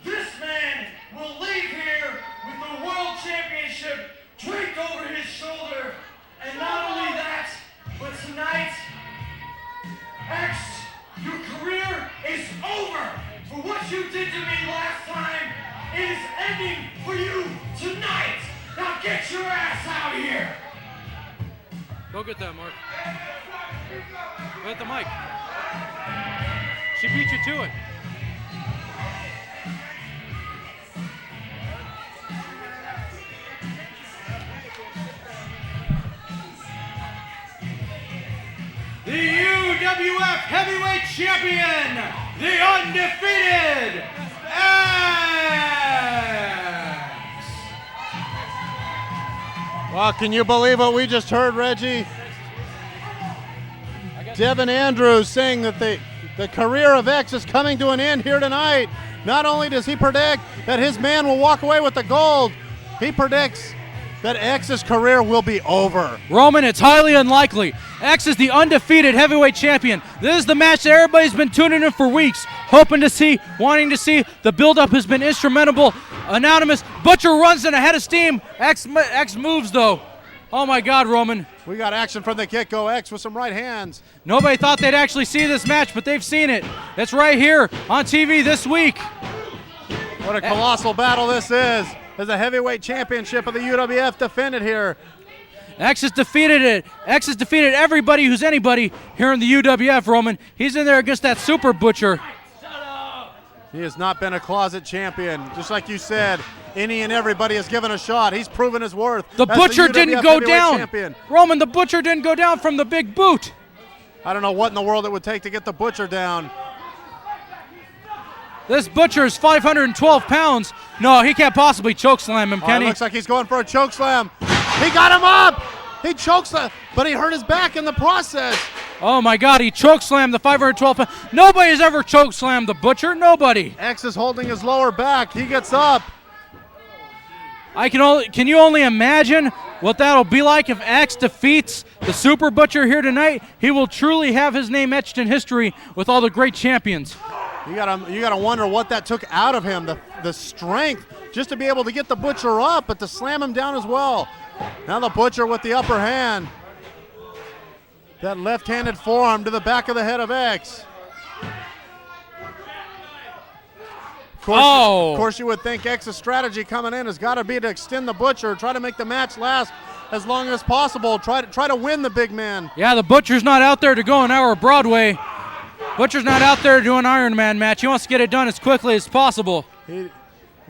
This man will leave here with the World Championship draped over his shoulder. And not only that, but tonight, X, your career is over. For what you did to me last time, it is ending for you tonight. Now get your ass out of here. Go get that, Mark. Go at the mic. She beat you to it. UWF Heavyweight Champion, the undefeated X. Well, can you believe what we just heard, Reggie? Devin Andrews saying that the career of X is coming to an end here tonight. Not only does he predict that his man will walk away with the gold, he predicts that X's career will be over. Roman, it's highly unlikely. X is the undefeated heavyweight champion. This is the match that everybody's been tuning in for weeks, hoping to see, wanting to see. The build-up has been instrumental. Anonymous. Butcher runs in ahead of steam. X moves, though. Oh, my God, Roman. We got action from the get-go. X with some right hands. Nobody thought they'd actually see this match, but they've seen it. It's right here on TV this week. What a colossal battle this is. As the heavyweight championship of the UWF defended here. X has defeated it. X has defeated everybody who's anybody here in the UWF, Roman. He's in there against that Super Butcher. He has not been a closet champion. Just like you said, any and everybody has given a shot. He's proven his worth. The Butcher didn't go down. Champion. Roman, the Butcher didn't go down from the big boot. I don't know what in the world it would take to get the Butcher down. This Butcher is 512 pounds. No, he can't possibly chokeslam him, can he? It looks like he's going for a chokeslam. He got him up. He chokeslam, but he hurt his back in the process. Oh my God, he chokeslammed the 512 pounds. Nobody has ever chokeslammed the Butcher. Nobody. X is holding his lower back. He gets up. Can you only imagine what that'll be like if X defeats the Super Butcher here tonight? He will truly have his name etched in history with all the great champions. You gotta wonder what that took out of him, the strength just to be able to get the Butcher up, but to slam him down as well. Now the Butcher with the upper hand. That left-handed forearm to the back of the head of X. Of course, you would think X's strategy coming in has got to be to extend the Butcher, try to make the match last as long as possible, try to win the big man. Yeah, the Butcher's not out there to go an hour Broadway. Butcher's not out there to do an Iron Man match. He wants to get it done as quickly as possible. He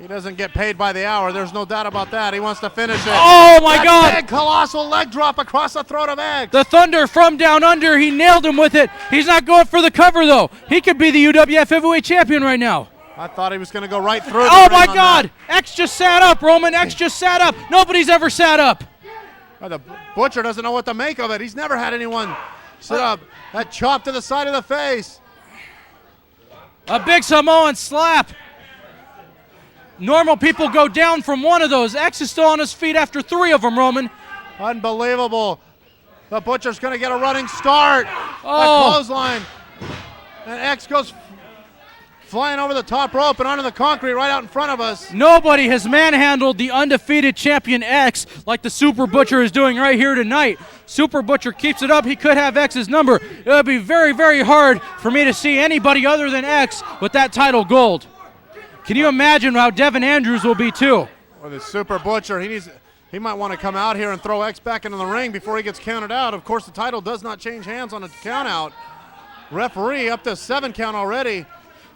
doesn't get paid by the hour. There's no doubt about that. He wants to finish it. Oh, my God. Big, colossal leg drop across the throat of X. The Thunder from down under. He nailed him with it. He's not going for the cover, though. He could be the UWF Heavyweight Champion right now. I thought he was going to go right through. Oh, my God. X just sat up, Roman. X just sat up. Nobody's ever sat up. The Butcher doesn't know what to make of it. He's never had anyone sit up. That chop to the side of the face. A big Samoan slap. Normal people go down from one of those. X is still on his feet after 3 of them, Roman. Unbelievable. The Butcher's going to get a running start. Oh. A clothesline. And X goes flying over the top rope and onto the concrete right out in front of us. Nobody has manhandled the undefeated champion X like the Super Butcher is doing right here tonight. Super Butcher keeps it up. He could have X's number. It would be very, very hard for me to see anybody other than X with that title gold. Can you imagine how Devin Andrews will be too? Well, the Super Butcher, he might want to come out here and throw X back into the ring before he gets counted out. Of course, the title does not change hands on a count out. Referee up to 7 count already.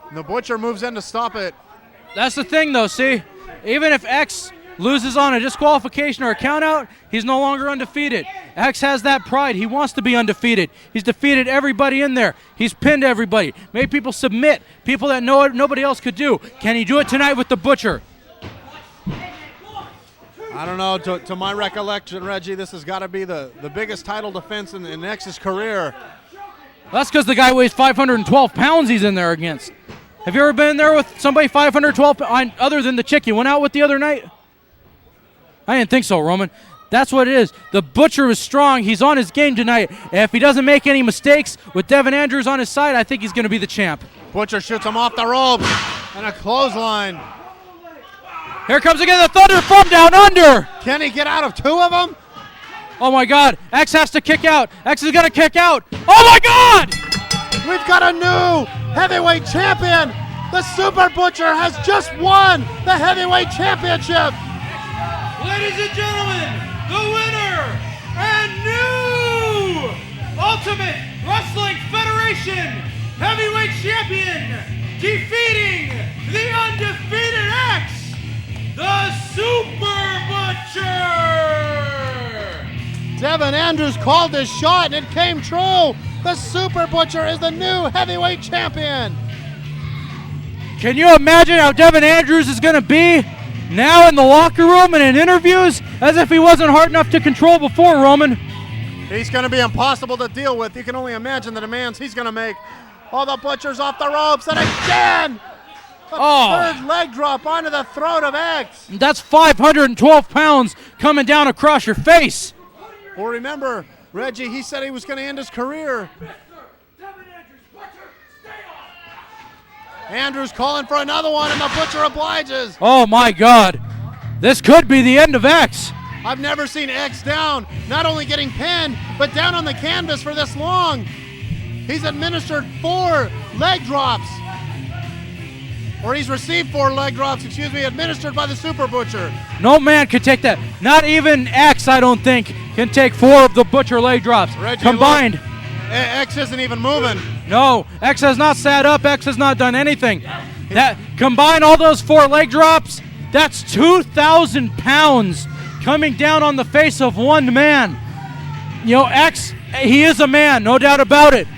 And the Butcher moves in to stop it. That's the thing, though, see? Even if X loses on a disqualification or a countout, he's no longer undefeated. X has that pride. He wants to be undefeated. He's defeated everybody in there. He's pinned everybody. Made people submit, people that nobody else could do. Can he do it tonight with the Butcher? I don't know. To my recollection, Reggie, this has got to be the biggest title defense in X's career. That's because the guy weighs 512 pounds he's in there against. Have you ever been there with somebody 512 pounds, other than the chick you went out with the other night? I didn't think so, Roman. That's what it is. The Butcher is strong. He's on his game tonight. And if he doesn't make any mistakes with Devin Andrews on his side, I think he's going to be the champ. Butcher shoots him off the ropes and a clothesline. Here comes again the Thunder from down under. Can he get out of 2 of them? Oh, my God. X has to kick out. X is going to kick out. Oh, my God! We've got a new heavyweight champion. The Super Butcher has just won the heavyweight championship. Ladies and gentlemen, the winner and new Ultimate Wrestling Federation heavyweight champion, defeating the undefeated X, the Super Butcher. Devin Andrews called his shot and it came true. The Super Butcher is the new heavyweight champion. Can you imagine how Devin Andrews is going to be now in the locker room and in interviews as if he wasn't hard enough to control before, Roman? He's going to be impossible to deal with. You can only imagine the demands he's going to make. Oh, the Butcher's off the ropes, and again! The third leg drop onto the throat of X. That's 512 pounds coming down across your face. Well, remember, Reggie, he said he was going to end his career. Andrews calling for another one, and the Butcher obliges. Oh, my God. This could be the end of X. I've never seen X down, not only getting pinned, but down on the canvas for this long. He's administered 4 leg drops. Or he's received 4 leg drops, administered by the Super Butcher. No man can take that. Not even X, I don't think, can take 4 of the Butcher leg drops. Reggie, combined. Look, X isn't even moving. No, X has not sat up. X has not done anything. That combine all those 4 leg drops, that's 2,000 pounds coming down on the face of one man. You know, X, he is a man, no doubt about it.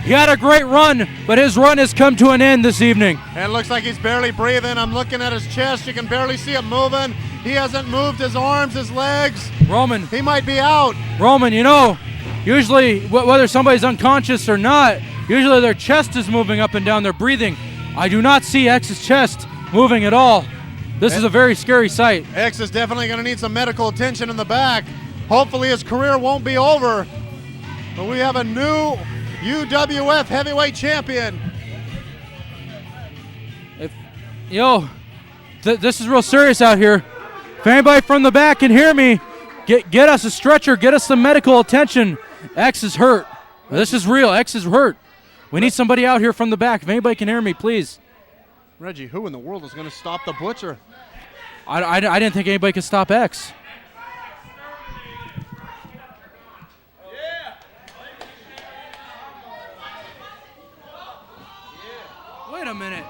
He had a great run, but his run has come to an end this evening. And it looks like he's barely breathing. I'm looking at his chest. You can barely see it moving. He hasn't moved his arms, his legs. Roman. He might be out. Roman, you know, usually whether somebody's unconscious or not, usually their chest is moving up and down. They're breathing. I do not see X's chest moving at all. This is a very scary sight. X is definitely going to need some medical attention in the back. Hopefully his career won't be over. But we have a new UWF heavyweight champion. This is real serious out here. If anybody from the back can hear me, get us a stretcher, get us some medical attention. X is hurt. This is real. X is hurt. We need somebody out here from the back. If anybody can hear me, please. Reggie, who in the world is going to stop the Butcher? I didn't think anybody could stop X. Wait a minute.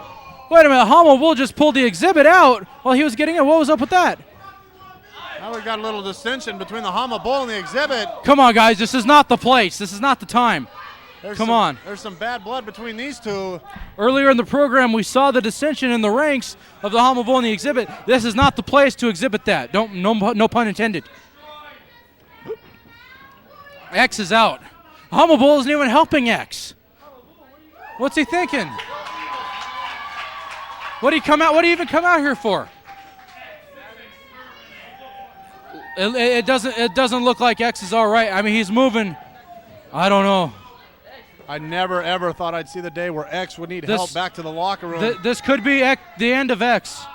Hamo Bull just pulled the Xzibit out while he was getting in. What was up with that? Now we got a little dissension between the Hamo Bull and the Xzibit. Come on, guys. This is not the place. This is not the time. Come on. There's some bad blood between these two. Earlier in the program, we saw the dissension in the ranks of the Hamo Bull and the Xzibit. This is not the place to exhibit that. No pun intended. X is out. Hamo Bull isn't even helping X. What's he thinking? What do you even come out here for? It doesn't look like X is all right. I mean, he's moving. I don't know. I never, ever thought I'd see the day where X would need help back to the locker room. This could be the end of X.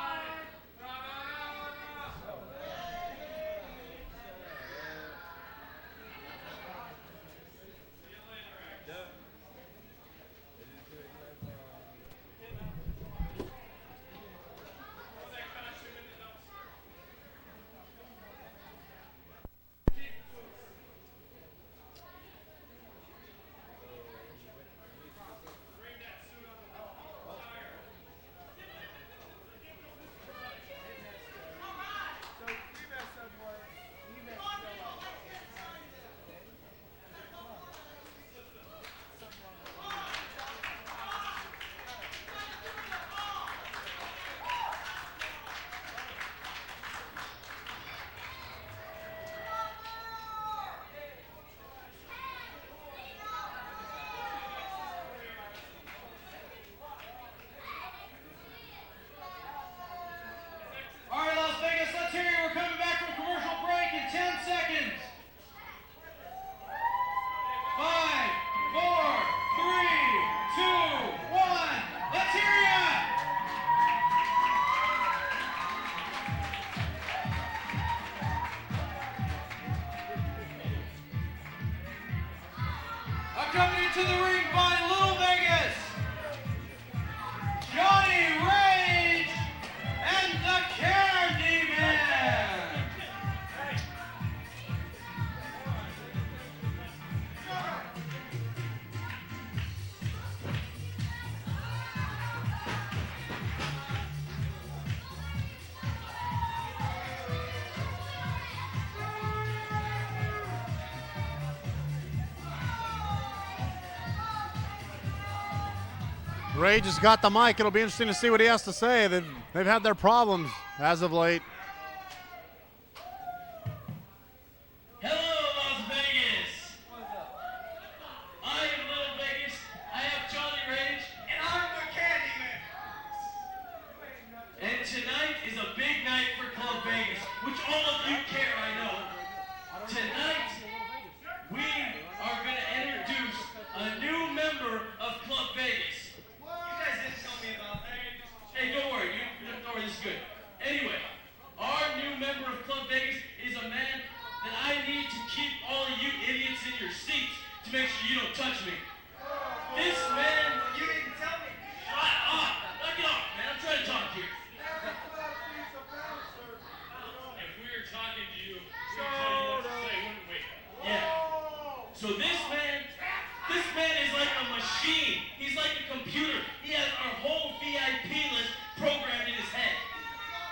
All right, Las Vegas, let's hear you. We're coming back from commercial break in 10 seconds. 5, 4, 3, 2, 1. Let's hear ya. Accompanied to the ring by Little Vegas, Johnny Rage, and the Candyman. Rage has got the mic. It'll be interesting to see what he has to say. They've had their problems as of late. Hello, Las Vegas. I am Little Vegas. I have Johnny Rage, and I'm the Candyman. And tonight is a big night for Club Vegas, which all of you care, I know. Tonight, we are going to introduce a new member of Club Vegas. You guys didn't tell me about that. Hey, don't worry. Don't worry, this is good. Anyway, our new member of Club Vegas is a man that I need to keep all of you idiots in your seats to make sure you don't touch me. This man, you didn't tell me. Shut up. Knock it off, man. I'm trying to talk here. If we were talking to you, we'd tell you what to say, wouldn't we? Yeah. So this man is like a machine. He's like a computer. He has our whole VIP list programmed in his head.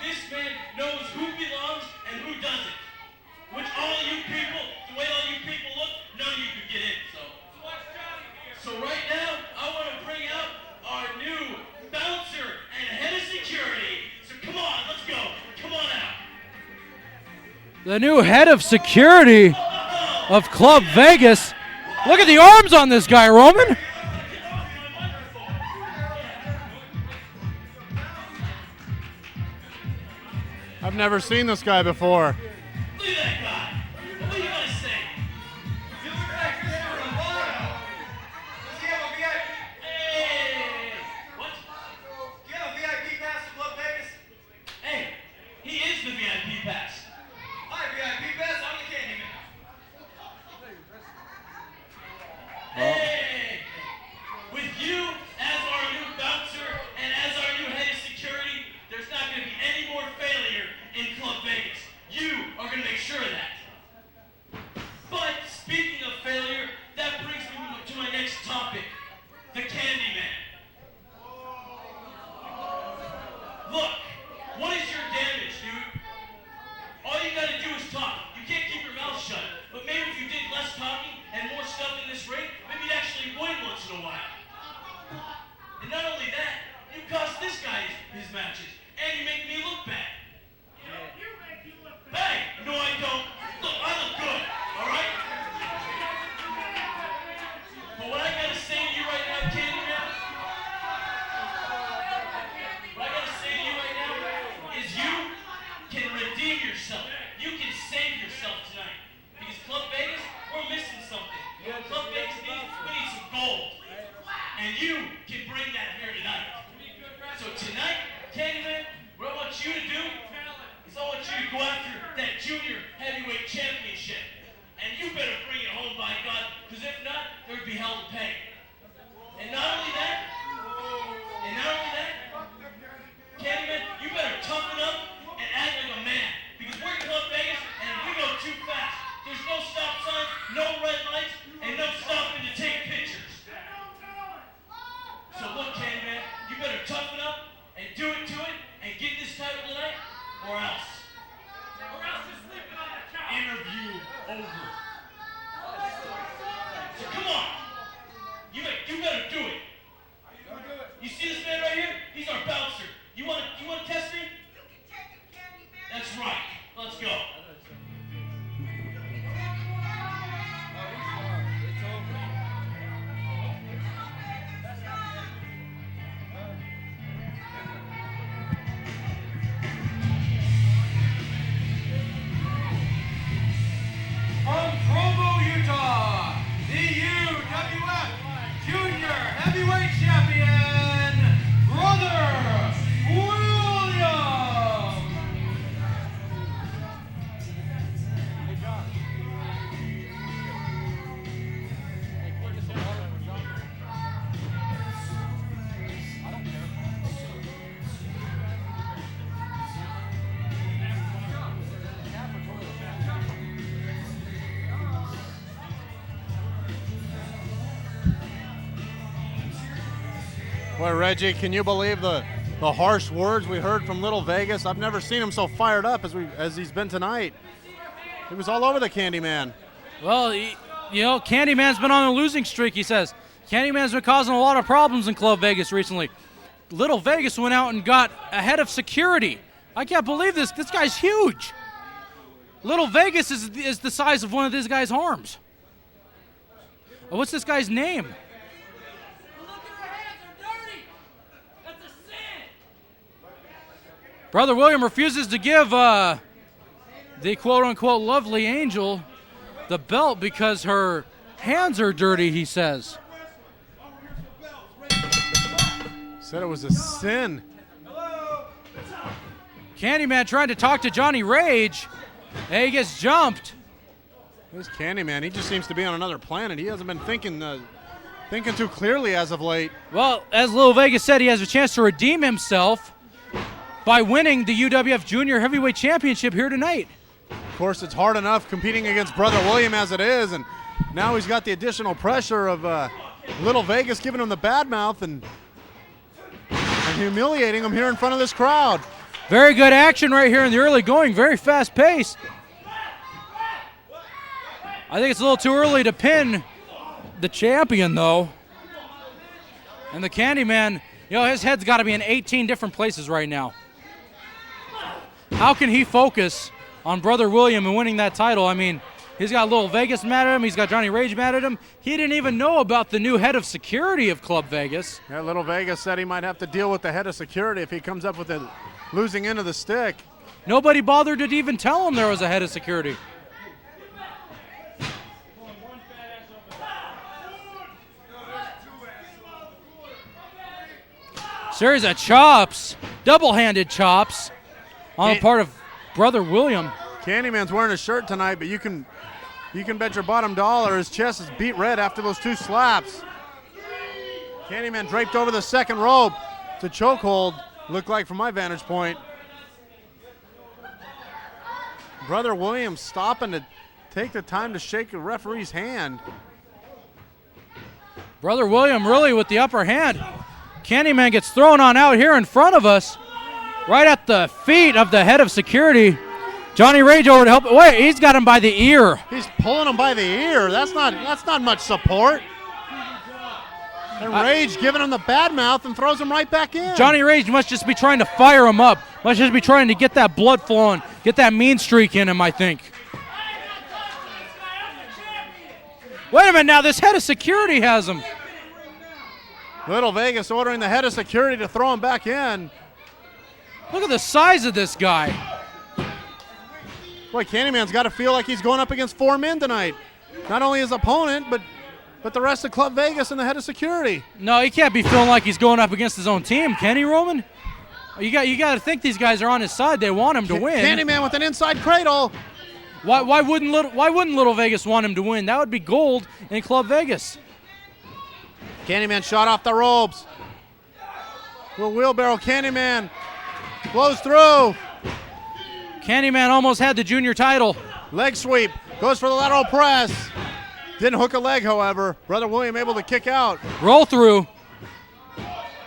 This man knows who belongs and who doesn't. Which all of you people, the way all you people look, none of you could get in. So right now, I want to bring out our new bouncer and head of security. So come on, let's go. Come on out. The new head of security of Club Vegas. Look at the arms on this guy, Roman. I've never seen this guy before. Look at that guy. What are you going to say? You look like Mr. Romano. Does he have a VIP? Hey! What? Do you have a VIP pass to Club Vegas? Hey, he is the VIP pass. Hi, VIP pass. I'm the Candyman. Hey! With you as our new bouncer and as our new head of security, there's not going to be any more failure in Club Vegas. You are going to make sure of that. But speaking of failure, that brings me to my next topic, the Candyman. Look, what is your damage, dude? All you got to do is talk. You can't keep your mouth shut. But maybe if you did less talking and more stuff in this ring, maybe you'd actually win once in a while. And not only that, you cost this guy his matches, and you make me look bad. Hey, no I don't. Look, I look good, all right? But what I gotta say to you right now, Candyman, what I gotta say to you right now is you can redeem yourself. You can save yourself tonight. Because Club Vegas, we're missing something. What Club Vegas needs, we need some gold. And you can bring that here tonight. So tonight, Candyman, what I want you to do is I want you to go after that junior heavyweight championship. And you better bring it home, by God, because if not, there would be hell to pay. And not only that, Candyman, you better toughen up and act like a man. Because we're in Club Vegas, and we go too fast. There's no stop signs, no red lights, and no stopping to take pictures. So look, Candyman, you better toughen up and do it to it and get this title tonight, or else. You're sleeping on the couch. Interview over. So come on. You better do it. You see this man right here? He's our bouncer. You want to test me? You can take it, Candyman. That's right. Let's go. From Provo, Utah, the UWF Junior Heavyweight Champion, Brother Williams. Boy, Reggie, can you believe the harsh words we heard from Little Vegas? I've never seen him so fired up as he's been tonight. He was all over the Candyman. Well, you know, Candyman's been on a losing streak, he says. Candyman's been causing a lot of problems in Club Vegas recently. Little Vegas went out and got a head of security. I can't believe this. This guy's huge. Little Vegas is the size of one of this guy's arms. What's this guy's name? Brother William refuses to give the quote-unquote lovely angel the belt because her hands are dirty, he says. Said it was a sin. Candyman trying to talk to Johnny Rage. And he gets jumped. This Candyman, he just seems to be on another planet. He hasn't been thinking too clearly as of late. Well, as Little Vegas said, he has a chance to redeem himself by winning the UWF Junior Heavyweight Championship here tonight. Of course, it's hard enough competing against Brother William as it is, and now he's got the additional pressure of Little Vegas giving him the bad mouth and humiliating him here in front of this crowd. Very good action right here in the early going, very fast pace. I think it's a little too early to pin the champion, though. And the Candyman, his head's got to be in 18 different places right now. How can he focus on Brother William and winning that title? I mean, he's got Little Vegas mad at him. He's got Johnny Rage mad at him. He didn't even know about the new head of security of Club Vegas. Yeah, Little Vegas said he might have to deal with the head of security if he comes up with a losing end of the stick. Nobody bothered to even tell him there was a head of security. Series of chops, double-handed chops on the part of Brother William. Candyman's wearing a shirt tonight, but you can bet your bottom dollar his chest is beat red after those two slaps. Candyman draped over the second rope. It's a chokehold, looked like from my vantage point. Brother William stopping to take the time to shake the referee's hand. Brother William really with the upper hand. Candyman gets thrown on out here in front of us, right at the feet of the head of security. Johnny Rage over to help. Wait, he's got him by the ear. He's pulling him by the ear. That's not much support. And Rage giving him the bad mouth and throws him right back in. Johnny Rage must just be trying to fire him up. Must just be trying to get that blood flowing, get that mean streak in him, I think. Wait a minute now, this head of security has him. Little Vegas ordering the head of security to throw him back in. Look at the size of this guy. Boy, Candyman's got to feel like he's going up against four men tonight. Not only his opponent, but the rest of Club Vegas and the head of security. No, he can't be feeling like he's going up against his own team, can he, Roman? You got to think these guys are on his side. They want him to win. Candyman with an inside cradle. Why wouldn't Little Vegas want him to win? That would be gold in Club Vegas. Candyman shot off the ropes. Little wheelbarrow. Candyman blows through. Candyman almost had the junior title. Leg sweep. Goes for the lateral press. Didn't hook a leg, however. Brother William able to kick out. Roll through.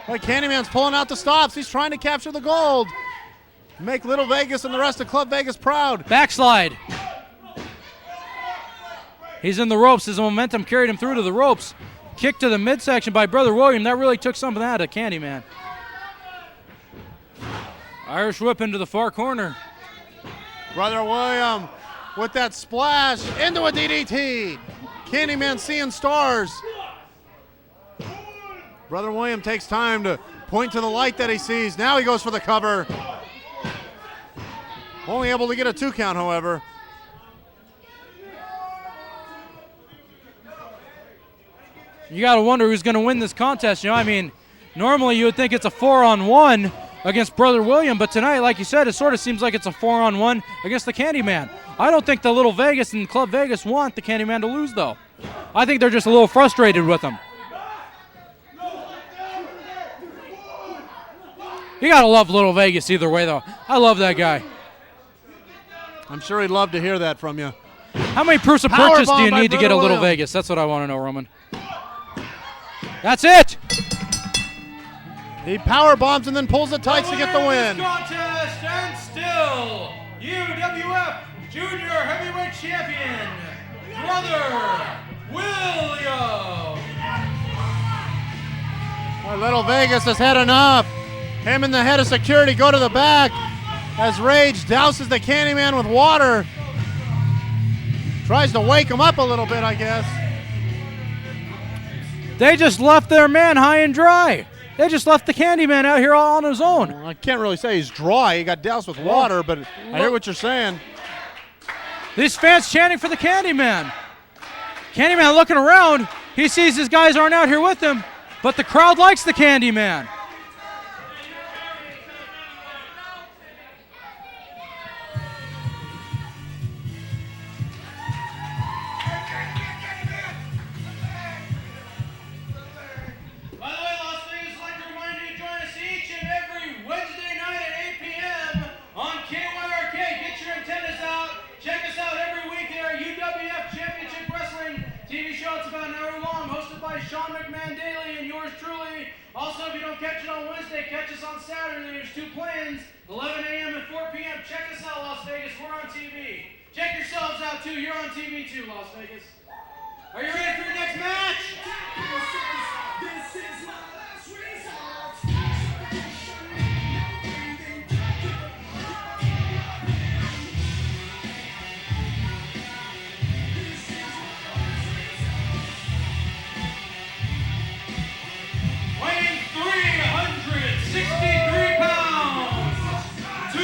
Boy, Candyman's pulling out the stops. He's trying to capture the gold. Make Little Vegas and the rest of Club Vegas proud. Backslide. He's in the ropes. His momentum carried him through to the ropes. Kick to the midsection by Brother William. That really took some of that out of Candyman. Irish whip into the far corner. Brother William with that splash into a DDT. Candyman seeing stars. Brother William takes time to point to the light that he sees. Now he goes for the cover. Only able to get a 2 count, however. You got to wonder who's going to win this contest. I mean, normally you would think it's a 4-on-1 against Brother William, but tonight, like you said, it sort of seems like it's a 4-on-1 against the Candyman. I don't think the Little Vegas and Club Vegas want the Candyman to lose, though. I think they're just a little frustrated with him. You got to love Little Vegas either way, though. I love that guy. I'm sure he'd love to hear that from you. How many proofs of purchase do you need to get a Little Vegas? That's what I want to know, Roman. That's it. He power bombs and then pulls the tights to get the win. Contest and still UWF Junior Heavyweight Champion, Brother William. Little Vegas has had enough. Him and the head of security go to the back as Rage douses the Candyman with water. Tries to wake him up a little bit, I guess. They just left their man high and dry. They just left the Candyman out here all on his own. I can't really say he's dry. He got doused with water, but I hear what you're saying. These fans chanting for the Candyman. Candyman looking around. He sees his guys aren't out here with him, but the crowd likes the Candyman. By the way, Las Vegas, I'd like to remind you to join us each and every Wednesday night at 8 p.m. on KYRK. Get your antennas out. Check us out every week here at UWF Championship Wrestling TV show. It's about an hour long, hosted by Sean McMahon Daly and yours truly. Also, if you don't catch it on Wednesday, catch us on Saturday. There's 2 plans, 11 a.m. and 4 p.m. Check us out, Las Vegas. We're on TV. Check yourselves out, too. You're on TV, too, Las Vegas. Are you ready for your next match? Weighing 363 pounds, to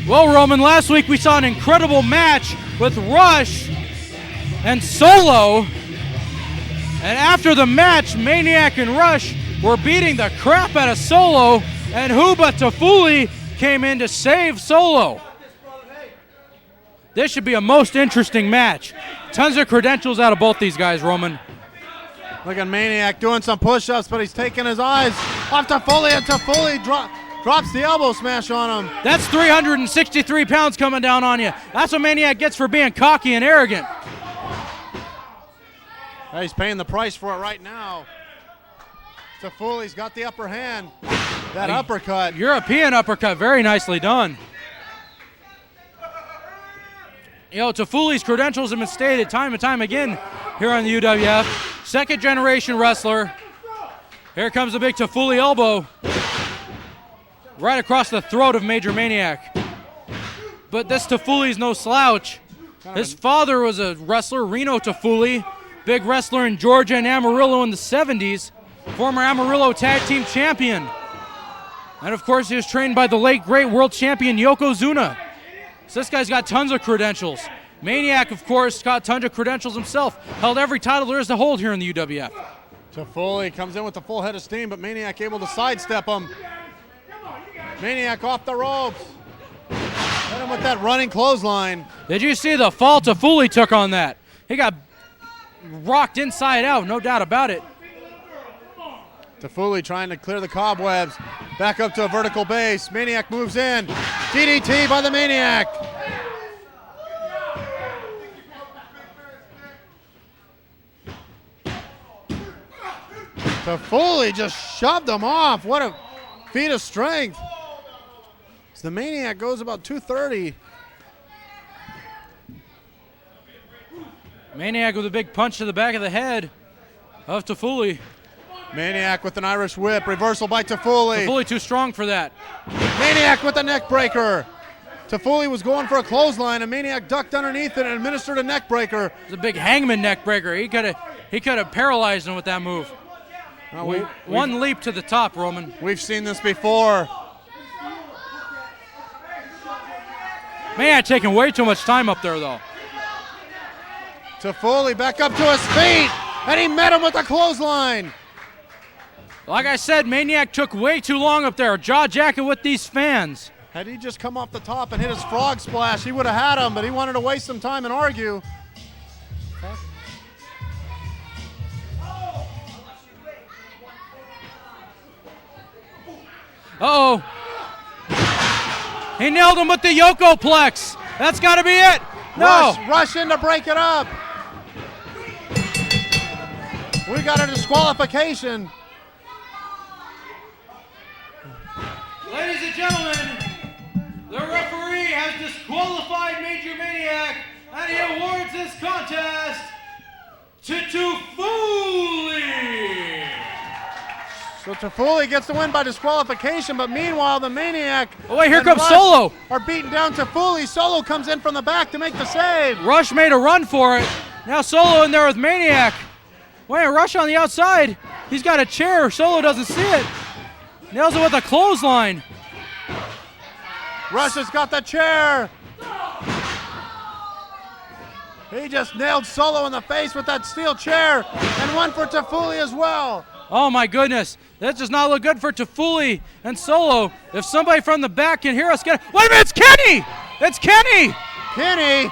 Well, Roman, last week we saw an incredible match with Rush and Solo. And after the match, Maniac and Rush were beating the crap out of Solo, and who but Tafuli came in to save Solo. This should be a most interesting match. Tons of credentials out of both these guys, Roman. Look at Maniac doing some push-ups, but he's taking his eyes off Tafuli, and Tafuli drops the elbow smash on him. That's 363 pounds coming down on you. That's what Maniac gets for being cocky and arrogant. He's paying the price for it right now. Tafuli's got the upper hand. That uppercut. European uppercut, very nicely done. You know, Tafuli's credentials have been stated time and time again here on the UWF. Second generation wrestler. Here comes the big Tafuli elbow. Right across the throat of Major Maniac. But this Tafuli's no slouch. His father was a wrestler, Reno Tafuli, big wrestler in Georgia and Amarillo in the 70s, former Amarillo Tag Team Champion. And of course, he was trained by the late great world champion Yokozuna. So this guy's got tons of credentials. Maniac, of course, got tons of credentials himself. Held every title there is to hold here in the UWF. Tafuli comes in with the full head of steam, but Maniac able to sidestep him. Maniac off the ropes. Hit him with that running clothesline. Did you see the fall Tafuli took on that? He got rocked inside out, no doubt about it. Tafuli trying to clear the cobwebs. Back up to a vertical base. Maniac moves in. DDT by the Maniac. Tafuli just shoved him off. What a feat of strength. So the Maniac goes about 230. Maniac with a big punch to the back of the head of Tafuli. Maniac with an Irish whip. Reversal by Tafuli. Tafuli too strong for that. Maniac with a neck breaker. Tafuli was going for a clothesline, and Maniac ducked underneath it and administered a neck breaker. It's a big hangman neck breaker. He could have paralyzed him with that move. One leap to the top, Roman. We've seen this before. Man, taking way too much time up there, though. Toffoli back up to his feet, and he met him with a clothesline. Like I said, Maniac took way too long up there, jaw-jacking with these fans. Had he just come off the top and hit his frog splash, he would have had him, but he wanted to waste some time and argue. Uh-oh. He nailed him with the Yokoplex. That's got to be it. No. Rush in to break it up. We got a disqualification. Ladies and gentlemen, the referee has disqualified Major Maniac, and he awards this contest to Toffoli. So Toffoli gets the win by disqualification, but meanwhile the Maniac here and comes Rush Solo. Are beating down Toffoli. Solo comes in from the back to make the save. Rush made a run for it. Now Solo in there with Maniac. Wait, Rush on the outside. He's got a chair. Solo doesn't see it. Nails it with a clothesline. Rush has got the chair. He just nailed Solo in the face with that steel chair, and one for Toffoli as well. Oh my goodness, that does not look good for Toffoli and Solo. If somebody from the back can hear us, wait a minute, it's Kenny! It's Kenny! Kenny,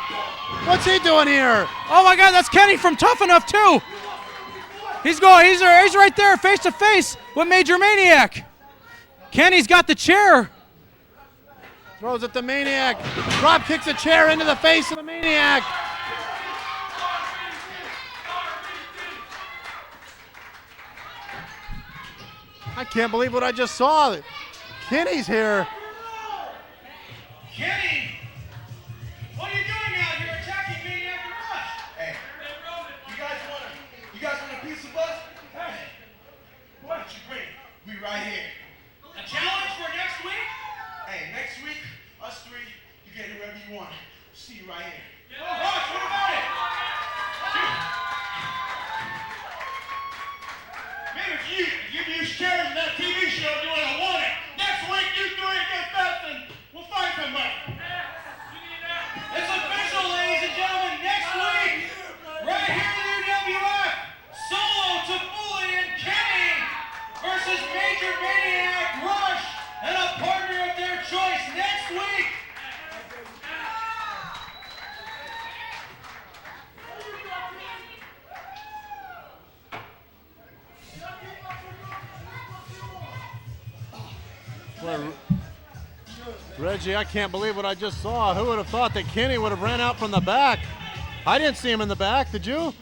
what's he doing here? Oh my God, that's Kenny from Tough Enough too. He's right there, face to face with Major Maniac. Kenny's got the chair. Throws at the Maniac. Drop kicks a chair into the face of the Maniac. I can't believe what I just saw. Kenny's here. Kenny! What are you doing out here attacking Maniac and Rush? Hey, you guys want a piece of us? Hey, why don't you bring it? We right here. A challenge for next week? Hey, next week, us three, you get whoever you want. See you right here. Rush, what about it? Man, if you use chairs in that TV show doing I want it, next week you three against us and we'll fight somebody. It's official, ladies and gentlemen, next week, right here in the UWF, Solo, Toffoli, and Kenny versus Major Maniac, Rush, and a partner of their choice next week. Well, Reggie, I can't believe what I just saw. Who would have thought that Kenny would have ran out from the back? I didn't see him in the back, did you?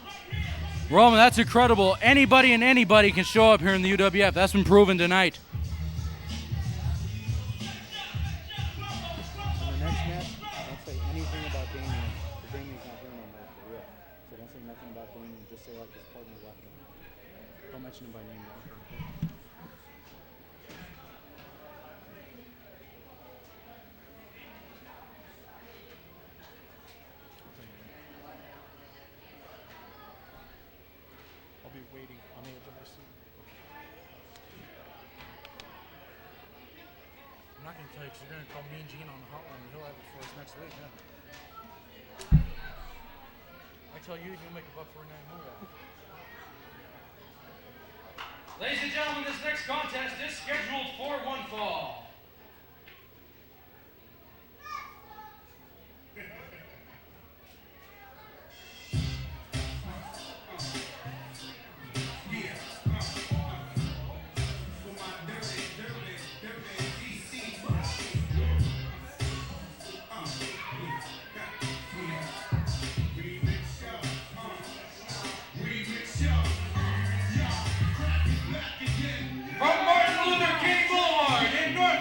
Roman, that's incredible. Anybody and anybody can show up here in the UWF. That's been proven tonight. In the next match, don't say anything about Damien. Because Damien's not here no more for real. So don't say nothing about Damien. Just say like his partner left him. Don't mention him by name. I'll be waiting on the edge of my seat. I'm not going to tell you because you're going to call me and Gene on the hotline. He'll have it for us next week. Yeah. I tell you, you'll make a buck for a night more. Ladies and gentlemen, this next contest is scheduled for one fall. From Martin Luther King Boulevard in North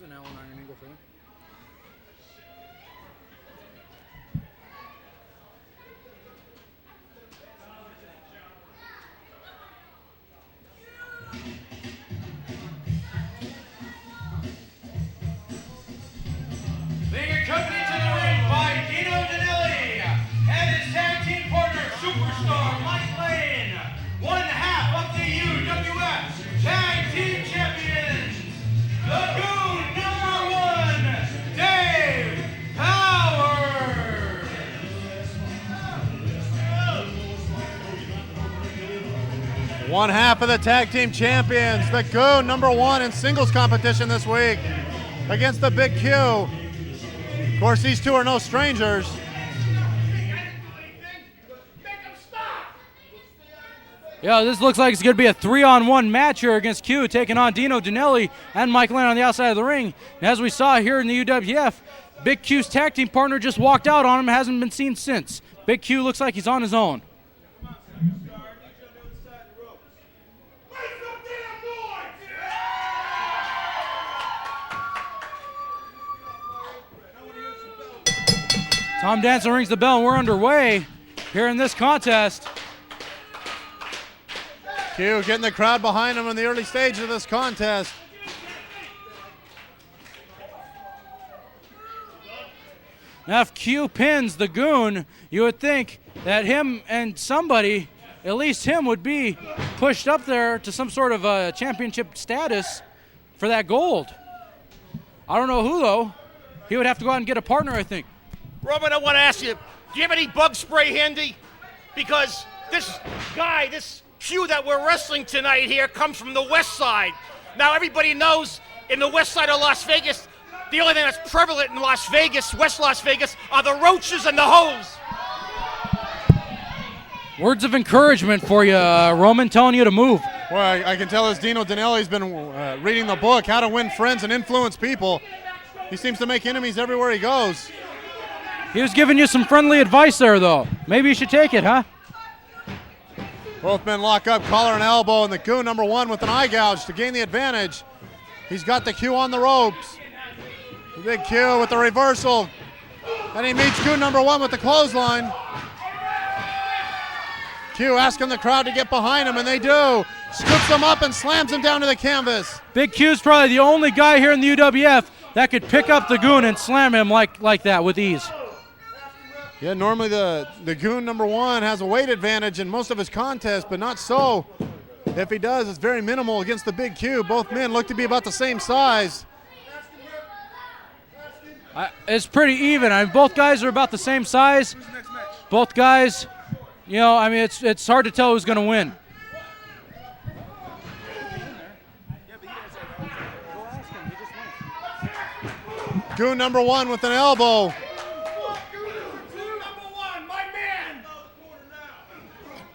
There's an Allen iron angle for him. Being accompanied to the ring by Dino Dinelli and his tag team partner, Superstar Mike Lane, one half of the UWF Tag Team Champions, the Goon #1, Dave Power. One half of the tag team champions, the Goon #1 in singles competition this week against the Big Q. Of course, these two are no strangers. Yeah, this looks like it's going to be a 3-on-1 match here against Q, taking on Dino Dinelli and Mike Lane on the outside of the ring. And as we saw here in the UWF, Big Q's tag team partner just walked out on him, hasn't been seen since. Big Q looks like he's on his own. Tom Danson rings the bell, and we're underway here in this contest. Q getting the crowd behind him in the early stage of this contest. Now, if Q pins the Goon, you would think that him and somebody, at least him, would be pushed up there to some sort of a championship status for that gold. I don't know who, though. He would have to go out and get a partner, I think. Roman, I want to ask you, do you have any bug spray handy? Because this guy, this Q that we're wrestling tonight here comes from the west side. Now everybody knows in the west side of Las Vegas, the only thing that's prevalent in Las Vegas, West Las Vegas, are the roaches and the hoes. Words of encouragement for you, Roman, telling you to move. Well, I can tell as Dino Dinelli's been reading the book, How to Win Friends and Influence People. He seems to make enemies everywhere he goes. He was giving you some friendly advice there, though. Maybe you should take it, huh? Both men lock up, collar and elbow, and the Goon #1 with an eye gouge to gain the advantage. He's got the Q on the ropes. The Big Q with the reversal. And he meets Goon #1 with the clothesline. Q asking the crowd to get behind him, and they do. Scoops him up and slams him down to the canvas. Big Q's probably the only guy here in the UWF that could pick up the Goon and slam him like that with ease. Yeah, normally the Goon #1 has a weight advantage in most of his contests, but not so. If he does, it's very minimal against the Big Q. Both men look to be about the same size. It's pretty even. I mean, both guys are about the same size. Both guys, you know, I mean, it's hard to tell who's going to win. Goon #1 with an elbow.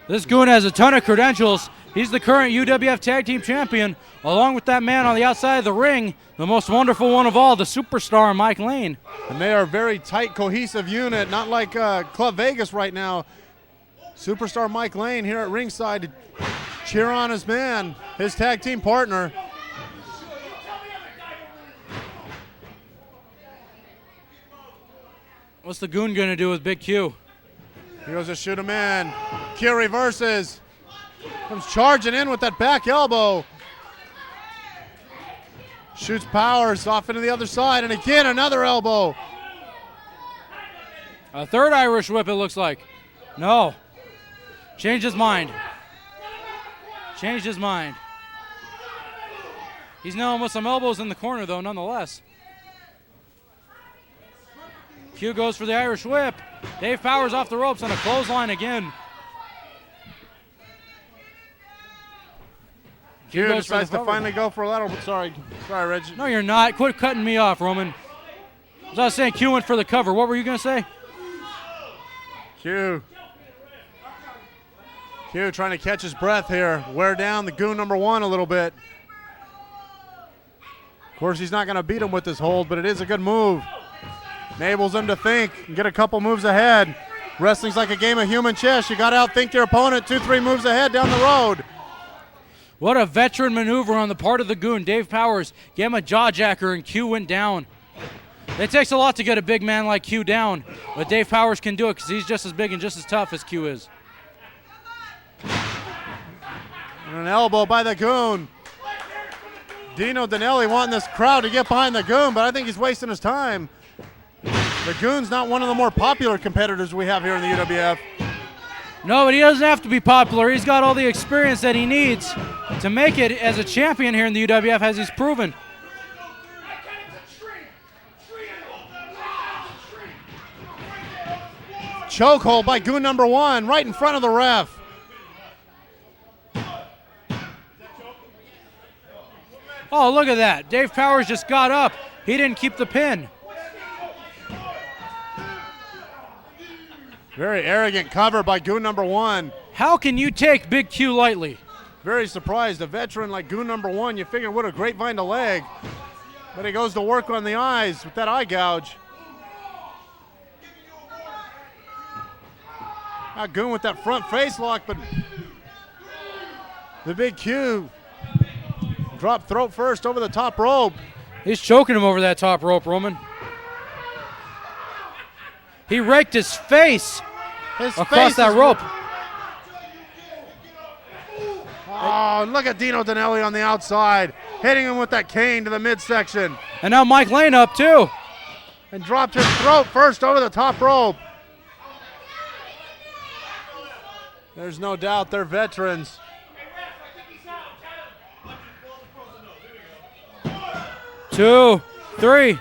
This Goon has a ton of credentials. He's the current UWF Tag Team Champion, along with that man on the outside of the ring, the most wonderful one of all, the superstar Mike Lane. And they are a very tight, cohesive unit, not like Club Vegas right now. Superstar Mike Lane here at ringside to cheer on his man, his tag team partner. What's the Goon going to do with Big Q? He goes to shoot him in. Q reverses. Comes charging in with that back elbow. Shoots Powers off into the other side, and again another elbow. A third Irish whip, it looks like. No. Changed his mind. Changed his mind. He's now with some elbows in the corner, though, nonetheless. Q goes for the Irish whip. Dave Powers off the ropes on a clothesline again. Q decides to finally go for a lateral. Sorry, Reggie. No, you're not. Quit cutting me off, Roman. As I was saying, Q went for the cover. What were you going to say? Q trying to catch his breath here. Wear down the Goon #1 a little bit. Of course, he's not going to beat him with this hold, but it is a good move. Enables him to think and get a couple moves ahead. Wrestling's like a game of human chess. You got to outthink your opponent 2-3 moves ahead down the road. What a veteran maneuver on the part of the Goon. Dave Powers gave him a jaw jacker and Q went down. It takes a lot to get a big man like Q down, but Dave Powers can do it because he's just as big and just as tough as Q is. And an elbow by the Goon. Dino Dinelli wanting this crowd to get behind the Goon, but I think he's wasting his time. The Goon's not one of the more popular competitors we have here in the UWF. No, but he doesn't have to be popular. He's got all the experience that he needs to make it as a champion here in the UWF, as he's proven. Chokehold by Goon number 1 right in front of the ref. Oh, look at that. Dave Powers just got up. He didn't keep the pin. Very arrogant cover by Goon number 1. How can you take Big Q lightly? Very surprised. A veteran like Goon number 1, you figure what a grapevine to leg. But he goes to work on the eyes with that eye gouge. Now Goon with that front face lock, but the Big Q drop throat first over the top rope. He's choking him over that top rope, Roman. He raked his face across that rope. Oh, look at Dino Dinelli on the outside, hitting him with that cane to the midsection. And now Mike Lane up too. And dropped his throat first over the top rope. There's no doubt they're veterans. Two, three.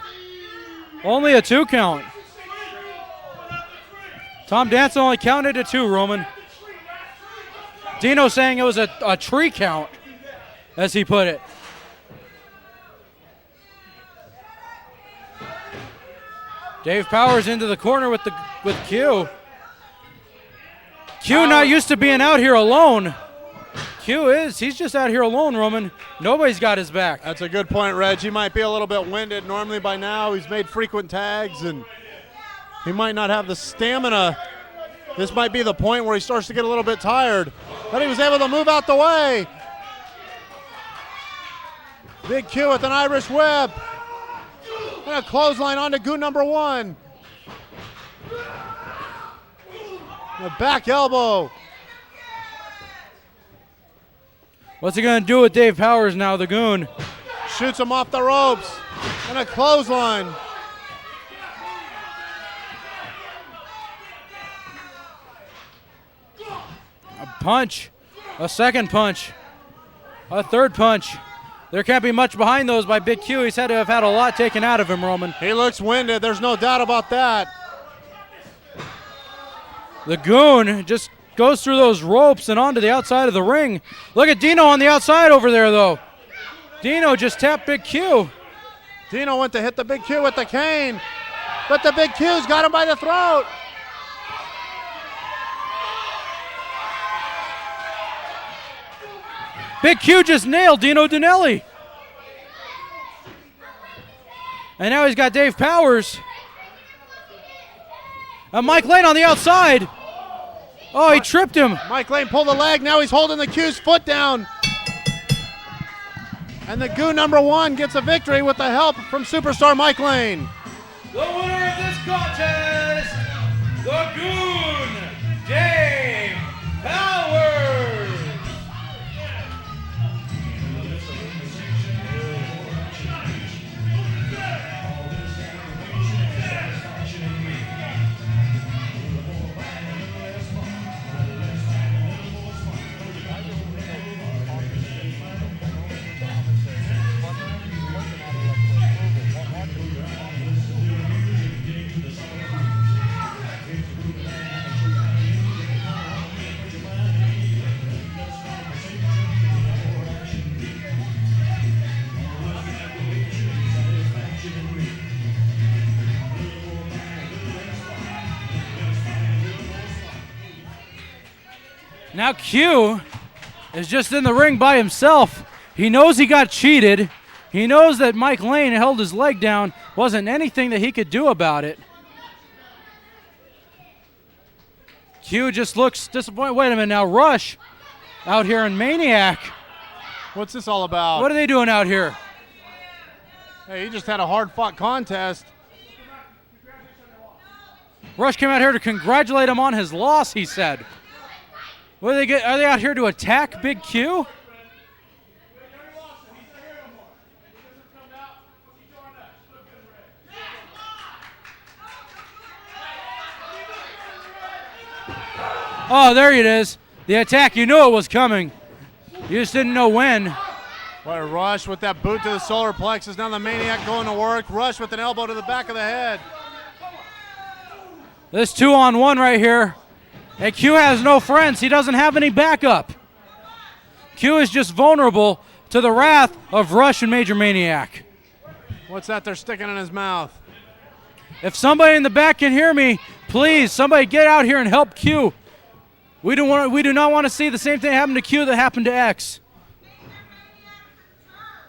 Only a 2 count. Tom Danson only counted to 2, Roman. Dino saying it was a tree count, as he put it. Dave Powers into the corner with Q. Q not used to being out here alone. He's just out here alone, Roman. Nobody's got his back. That's a good point, Reg. He might be a little bit winded. Normally by now he's made frequent tags and he might not have the stamina. This might be the point where he starts to get a little bit tired. But he was able to move out the way. Big Q with an Irish whip. And a clothesline onto Goon number 1. A back elbow. What's he going to do with Dave Powers now, the Goon? Shoots him off the ropes. And a clothesline. A punch. A second punch. A third punch. There can't be much behind those by Big Q. He's had to have had a lot taken out of him, Roman. He looks winded. There's no doubt about that. The Goon just goes through those ropes and onto the outside of the ring. Look at Dino on the outside over there, though. Dino just tapped Big Q. Dino went to hit the Big Q with the cane, but the Big Q's got him by the throat. Big Q just nailed Dino Dinelli. And now he's got Dave Powers. And Mike Lane on the outside. Oh, he tripped him. Mike Lane pulled the leg. Now he's holding the Q's foot down. And the Goon number 1 gets a victory with the help from superstar Mike Lane. The winner of this contest, the Goon, Dave Powers. Now Q is just in the ring by himself. He knows he got cheated. He knows that Mike Lane held his leg down. Wasn't anything that he could do about it. Q just looks disappointed. Wait a minute now, Rush out here in Maniac. What's this all about? What are they doing out here? Hey, he just had a hard-fought contest. Rush came out here to congratulate him on his loss, he said. What do they get? Are they out here to attack Big Q? Oh, there it is. The attack, you knew it was coming. You just didn't know when. What a Rush with that boot to the solar plexus. Now the Maniac going to work. Rush with an elbow to the back of the head. This 2-on-1 right here. And Q has no friends. He doesn't have any backup. Q is just vulnerable to the wrath of Rush and Major Maniac. What's that they're sticking in his mouth? If somebody in the back can hear me, please, somebody get out here and help Q. We do not want to see the same thing happen to Q that happened to X.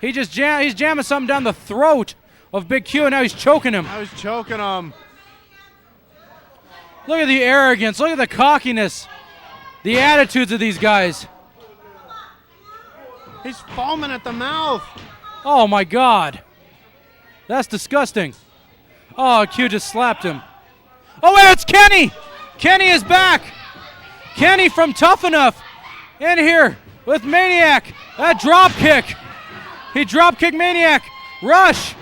He's jamming something down the throat of Big Q, and now he's choking him. Now he's choking him. Look at the arrogance. Look at the cockiness. The attitudes of these guys. He's foaming at the mouth. Oh, my God. That's disgusting. Oh, Q just slapped him. Oh, wait, it's Kenny. Kenny is back. Kenny from Tough Enough in here with Maniac. That drop kick. He drop kicked Maniac. Rush.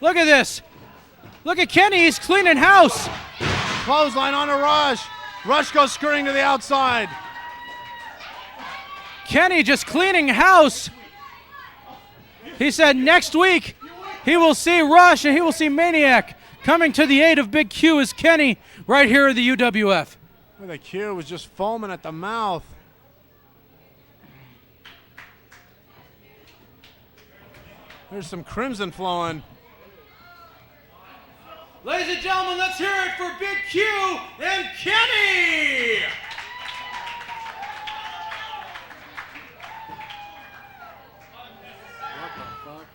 Look at this. Look at Kenny. He's cleaning house. Clothesline on a Rush. Rush goes scurrying to the outside. Kenny just cleaning house. He said next week he will see Rush and he will see Maniac. Coming to the aid of Big Q is Kenny right here at the UWF. The Q was just foaming at the mouth. There's some crimson flowing. Ladies and gentlemen, let's hear it for Big Q and Kenny! What the fuck?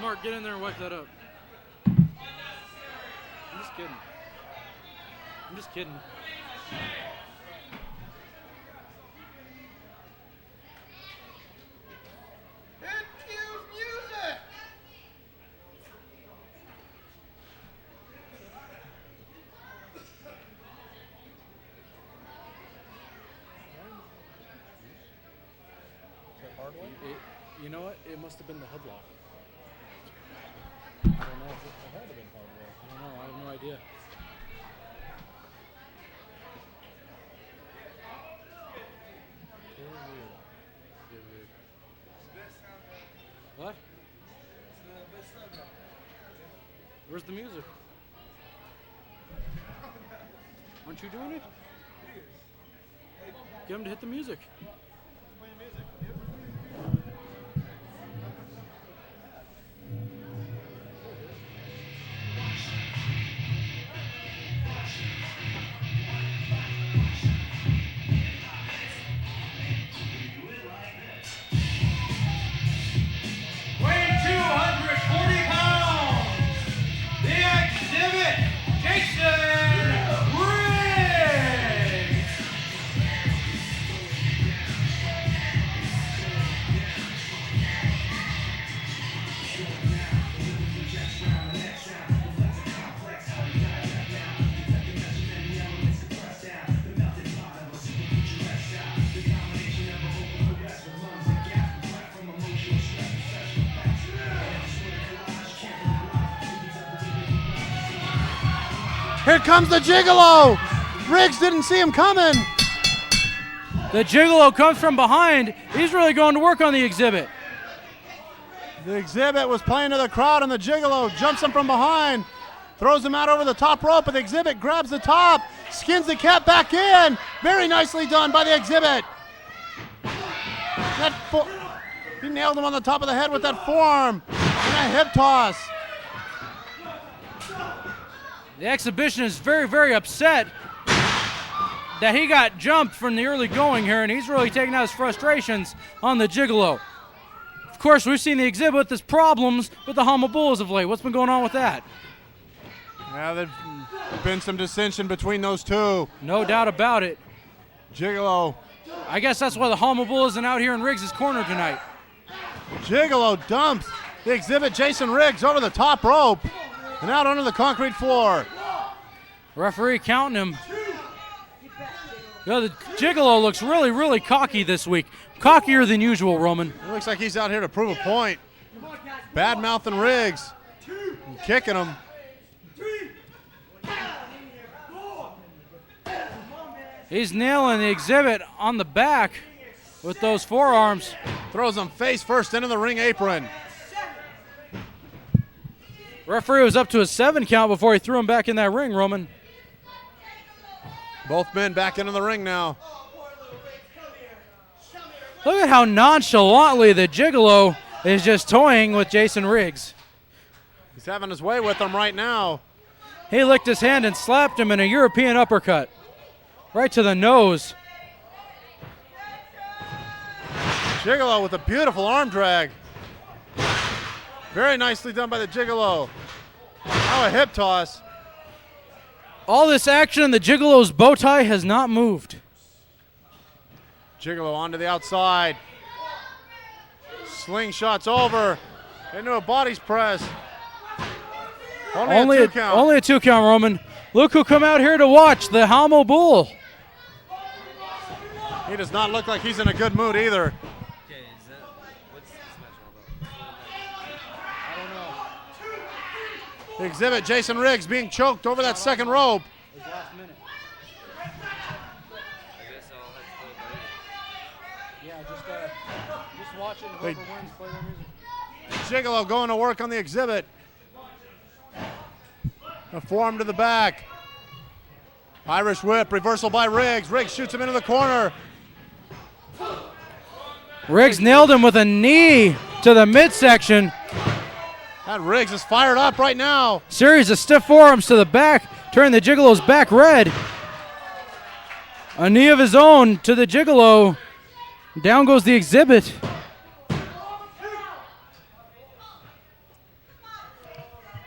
Mark, get in there and wipe that up. I'm just kidding. I'm just kidding. You know what? It must have been the headlock. I don't know if it had been hardware. I don't know. I have no idea. What? Where's the music? Aren't you doing it? Get him to hit the music. Weighing 240 pounds, the Xzibit, Jason Riggs. Here comes the Gigolo. Riggs didn't see him coming. The Gigolo comes from behind. He's really going to work on the Xzibit. The Xzibit was playing to the crowd, and the Gigolo jumps him from behind, throws him out over the top rope, and the Xzibit grabs the top, skins the cat back in. Very nicely done by the Xzibit. He nailed him on the top of the head with that forearm and a hip toss. The Exhibition is very, very upset that he got jumped from the early going here, and he's really taking out his frustrations on the Gigolo. Of course, we've seen the Xzibit with his problems with the Hamo Bulls of late. What's been going on with that? Yeah, there's been some dissension between those two. No doubt about it. Gigolo. I guess that's why the Hamo Bull isn't out here in Riggs' corner tonight. Gigolo dumps the Xzibit Jason Riggs over the top rope and out onto the concrete floor. Referee counting him. The Gigolo looks really, really cocky this week. Cockier than usual, Roman. It looks like he's out here to prove a point. Bad mouthing Riggs. And kicking him. He's nailing the Xzibit on the back with those forearms. Throws him face first into the ring apron. Referee was up to a 7 count before he threw him back in that ring, Roman. Both men back into the ring now. Look at how nonchalantly the Gigolo is just toying with Jason Riggs. He's having his way with him right now. He licked his hand and slapped him in a European uppercut. Right to the nose. Gigolo with a beautiful arm drag. Very nicely done by the Gigolo. Now a hip toss. All this action, the Gigolo's bow tie has not moved. Gigolo onto the outside. Slingshots over into a bodies press. Only a 2 count. Only a 2 count, Roman. Look who come out here to watch, the Hamo Bull. He does not look like he's in a good mood either. The Xzibit Jason Riggs being choked over that second rope. Just watch it and whoever wins, play their music. Gigolo going to work on the Xzibit. A forearm to the back. Irish whip, reversal by Riggs. Riggs shoots him into the corner. Riggs nailed him with a knee to the midsection. That Riggs is fired up right now. Series of stiff forearms to the back, turning the Gigolo's back red. A knee of his own to the Gigolo. Down goes the Xzibit.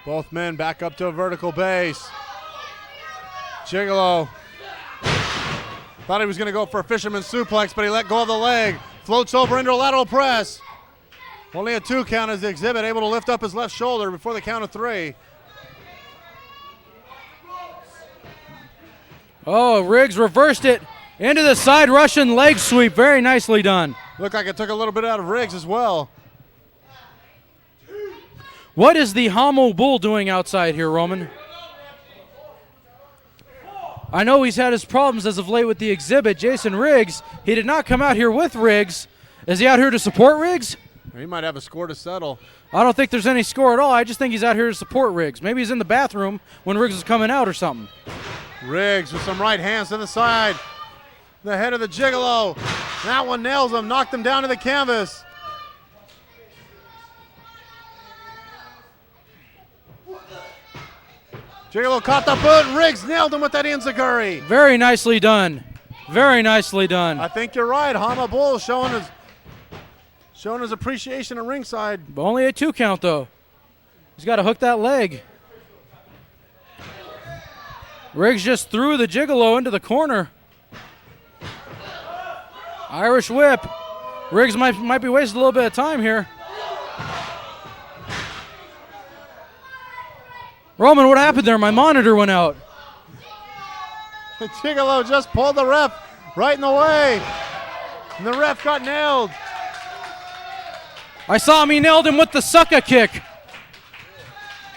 Both men back up to a vertical base. Gigolo thought he was going to go for a fisherman's suplex, but he let go of the leg. Floats over into a lateral press. Only a 2 count as the Xzibit able to lift up his left shoulder before the count of 3. Oh, Riggs reversed it into the side Russian leg sweep. Very nicely done. Looked like it took a little bit out of Riggs as well. What is the Hamo Bull doing outside here, Roman? I know he's had his problems as of late with the Xzibit, Jason Riggs. He did not come out here with Riggs. Is he out here to support Riggs? He might have a score to settle. I don't think there's any score at all. I just think he's out here to support Riggs. Maybe he's in the bathroom when Riggs is coming out or something. Riggs with some right hands to the side. The head of the Gigolo. That one nails him, knocked him down to the canvas. Gigolo caught the boot, and Riggs nailed him with that enziguri. Very nicely done. Very nicely done. I think you're right. Hamo Bull showing his appreciation at ringside. Only a 2 count, though. He's got to hook that leg. Riggs just threw the Gigolo into the corner. Irish whip. Riggs might be wasting a little bit of time here. Roman, what happened there? My monitor went out. The Gigolo just pulled the ref right in the way. And the ref got nailed. I saw him. He nailed him with the sucker kick.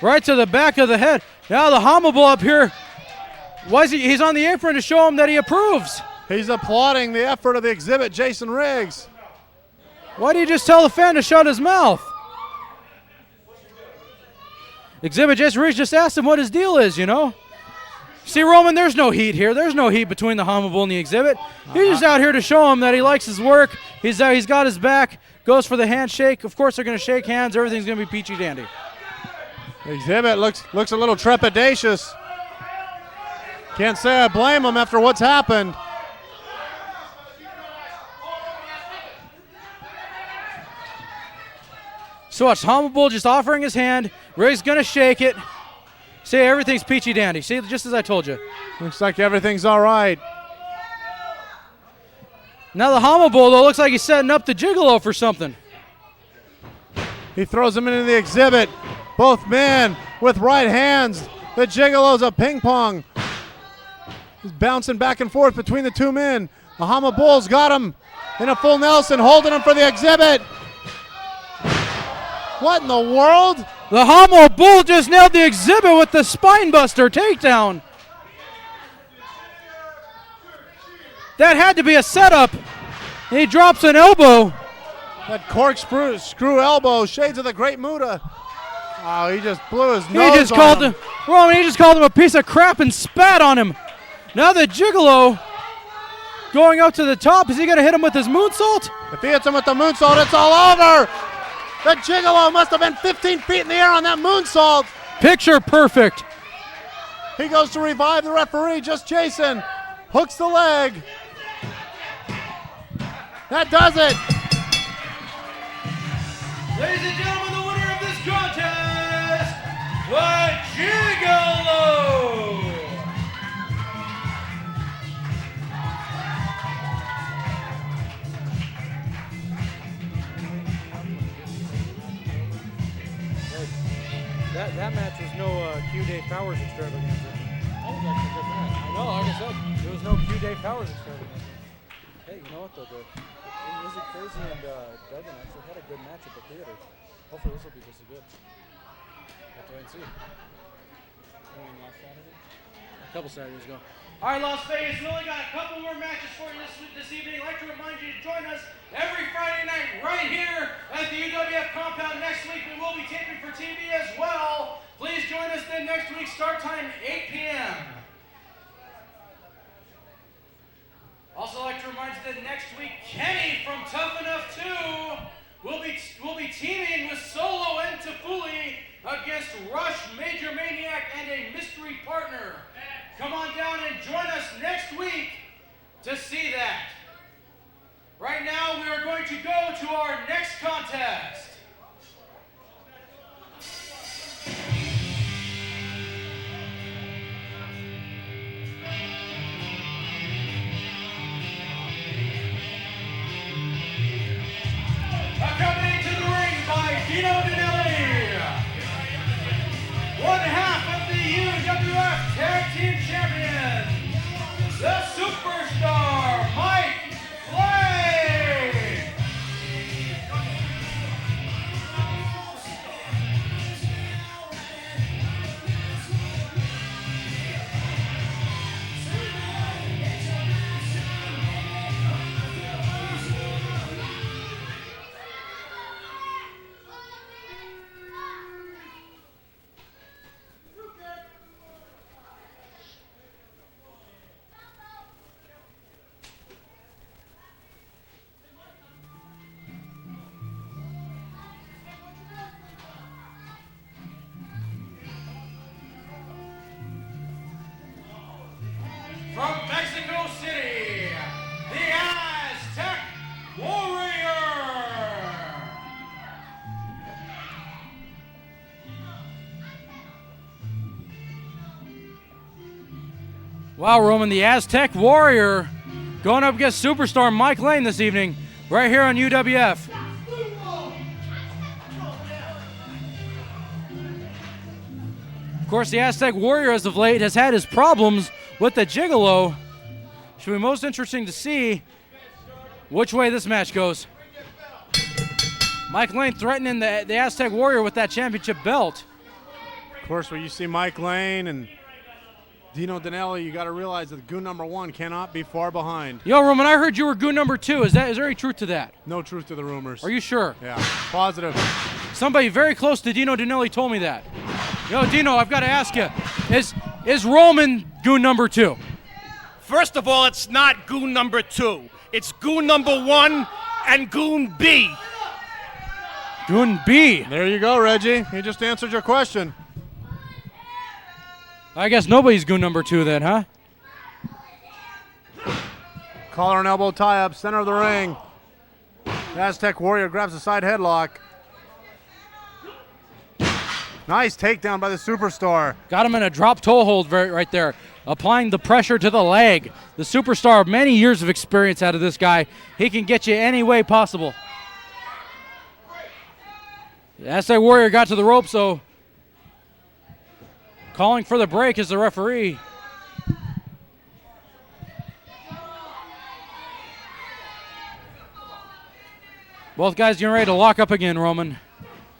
Right to the back of the head. Now the Hamo Bull up here. Why is he's on the apron to show him that he approves. He's applauding the effort of the Xzibit, Jason Riggs. Why do you just tell the fan to shut his mouth? Xzibit Jason Riggs just asked him what his deal is, you know? See, Roman, there's no heat here. There's no heat between the Hamo Bull and the Xzibit. He's just out here to show him that he likes his work. He's got his back, goes for the handshake. Of course, they're going to shake hands. Everything's going to be peachy dandy. Xzibit looks a little trepidatious. Can't say I blame him after what's happened. So watch, Hamo Bull just offering his hand. Riggs going to shake it. See, everything's peachy dandy. See, just as I told you. Looks like everything's all right. Now the Hamo Bull, though, looks like he's setting up the Gigolo for something. He throws him into the Xzibit. Both men with right hands. The Gigolo's a ping pong. He's bouncing back and forth between the two men. The Hamo Bull's got him in a full Nelson, holding him for the Xzibit. What in the world? The Hamo Bull just nailed the Xzibit with the spinebuster takedown. That had to be a setup. He drops an elbow. That corkscrew elbow, shades of the Great Muta. Oh, he just blew his nose He just on called him. Roman, he just called him a piece of crap and spat on him. Now the Gigolo going up to the top. Is he going to hit him with his moonsault? If he hits him with the moonsault, it's all over. The Gigolo must have been 15 feet in the air on that moonsault. Picture perfect. He goes to revive the referee, just Jason. Hooks the leg. That does it. Ladies and gentlemen, the winner of this contest, the Gigolo. That match was no Q-Day Powers extravaganza. That was actually a good match. I know, like I said, there was no Q-Day Powers extravaganza. Hey, you know what though? Izzy Crazy and Devin actually had a good match at the theater. Hopefully this will be just as good. Have to wait and see. Last Saturday? A couple Saturdays ago. All right, Las Vegas, we only got a couple more matches for you this evening. I'd like to remind you to join us every Friday night right here at the UWF compound. Next week we will be taping for TV as well. Please join us then next week, start time 8 p.m. Also like to remind you that next week Kenny from Tough Enough 2 will be teaming with Solo and Tafuli against Rush, Major Maniac, and a mystery partner. Come on down and join us next week to see that. Right now, we are going to go to our next contest. Accompanied to the ring by Dino Dinelli, one half of the UWF Tag Team Champions, the Superstar Mike Lane. From Mexico City, the Aztec Warrior. Wow, Roman, the Aztec Warrior going up against Superstar Mike Lane this evening, right here on UWF. Of course, the Aztec Warrior, as of late, has had his problems with the Gigolo. Should be most interesting to see which way this match goes. Mike Lane threatening the Aztec Warrior with that championship belt. Of course, when you see Mike Lane and Dino Dinelli, you got to realize that Goon #1 cannot be far behind. Yo, Roman, I heard you were Goon #2. Is there any truth to that? No truth to the rumors. Are you sure? Yeah, positive. Somebody very close to Dino Dinelli told me that. Yo, Dino, I've got to ask you, is Roman Goon #2? First of all, it's not Goon #2. It's Goon #1 and Goon B. Goon B. There you go, Reggie. He just answered your question. I guess nobody's Goon #2 then, huh? Collar and elbow tie-up, center of the ring. The Aztec Warrior grabs a side headlock. Nice takedown by the Superstar. Got him in a drop toe hold right there. applying the pressure to the leg. The superstar, many years of experience out of this guy. He can get you any way possible. The Aztec Warrior got to the ropes, so calling for the break is the referee. Both guys getting ready to lock up again, Roman.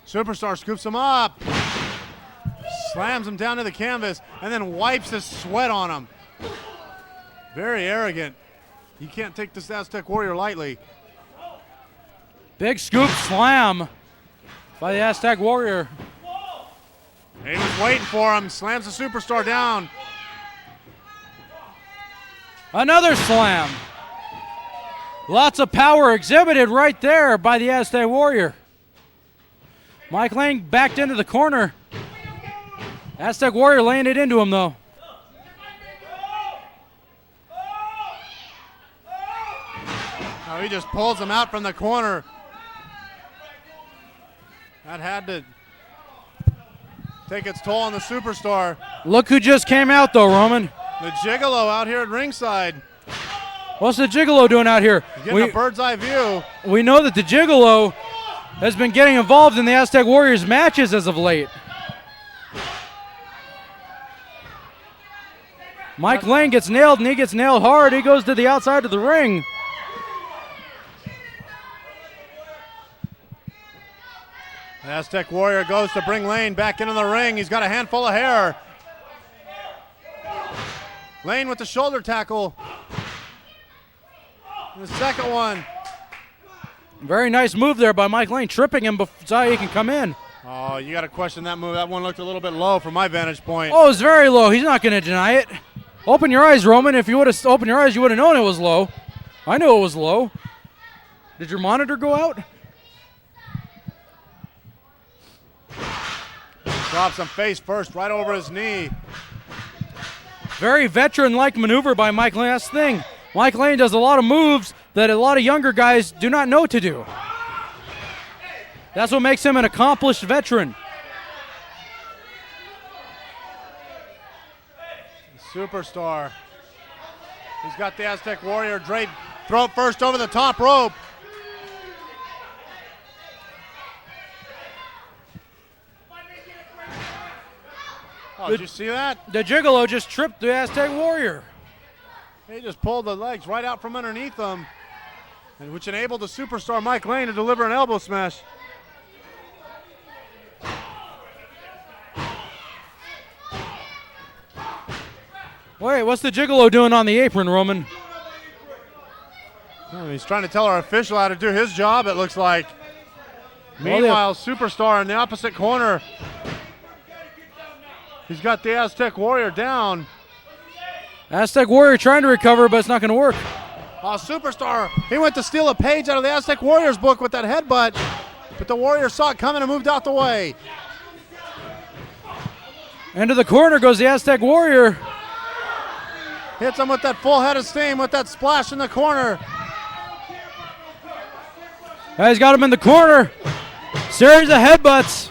Superstar scoops him up, slams him down to the canvas, and then wipes his sweat on him. Very arrogant. You can't take this Aztec Warrior lightly. Big scoop slam by the Aztec Warrior. He was waiting for him, slams the superstar down. Another slam. Lots of power exhibited right there by the Aztec Warrior. Mike Lane backed into the corner. Aztec Warrior laying it into him, though. Oh, he just pulls him out from the corner. That had to take its toll on the superstar. Look who just came out, though, Roman. The Gigolo out here at ringside. What's the Gigolo doing out here? Getting a bird's eye view. We know that the Gigolo has been getting involved in the Aztec Warriors matches as of late. Mike Lane gets nailed, and he gets nailed hard. He goes to the outside of the ring. The Aztec Warrior goes to bring Lane back into the ring. He's got a handful of hair. Lane with the shoulder tackle. The second one. Very nice move there by Mike Lane, tripping him before he can come in. Oh, you got to question that move. That one looked a little bit low from my vantage point. Oh, it's very low. He's not going to deny it. Open your eyes, Roman. If you would have opened your eyes, you would have known it was low. I knew it was low. Did your monitor go out? Drops him face first, right over his knee. Very veteran-like maneuver by Mike Lane. That's the thing. Mike Lane does a lot of moves that a lot of younger guys do not know to do. That's what makes him an accomplished veteran. Superstar. He's got the Aztec Warrior draped throat first over the top rope. Oh, did you see that? The Gigolo just tripped the Aztec Warrior. He just pulled the legs right out from underneath them, which enabled the superstar Mike Lane to deliver an elbow smash. Wait, what's the Gigolo doing on the apron, Roman? Oh, he's trying to tell our official how to do his job, it looks like. Meanwhile, superstar in the opposite corner. He's got the Aztec Warrior down. Aztec Warrior trying to recover, but it's not going to work. Oh, superstar, he went to steal a page out of the Aztec Warrior's book with that headbutt, but the Warrior saw it coming and moved out the way. Into the corner goes the Aztec Warrior. Hits him with that full head of steam with that splash in the corner. He's got him in the corner. Series of headbutts.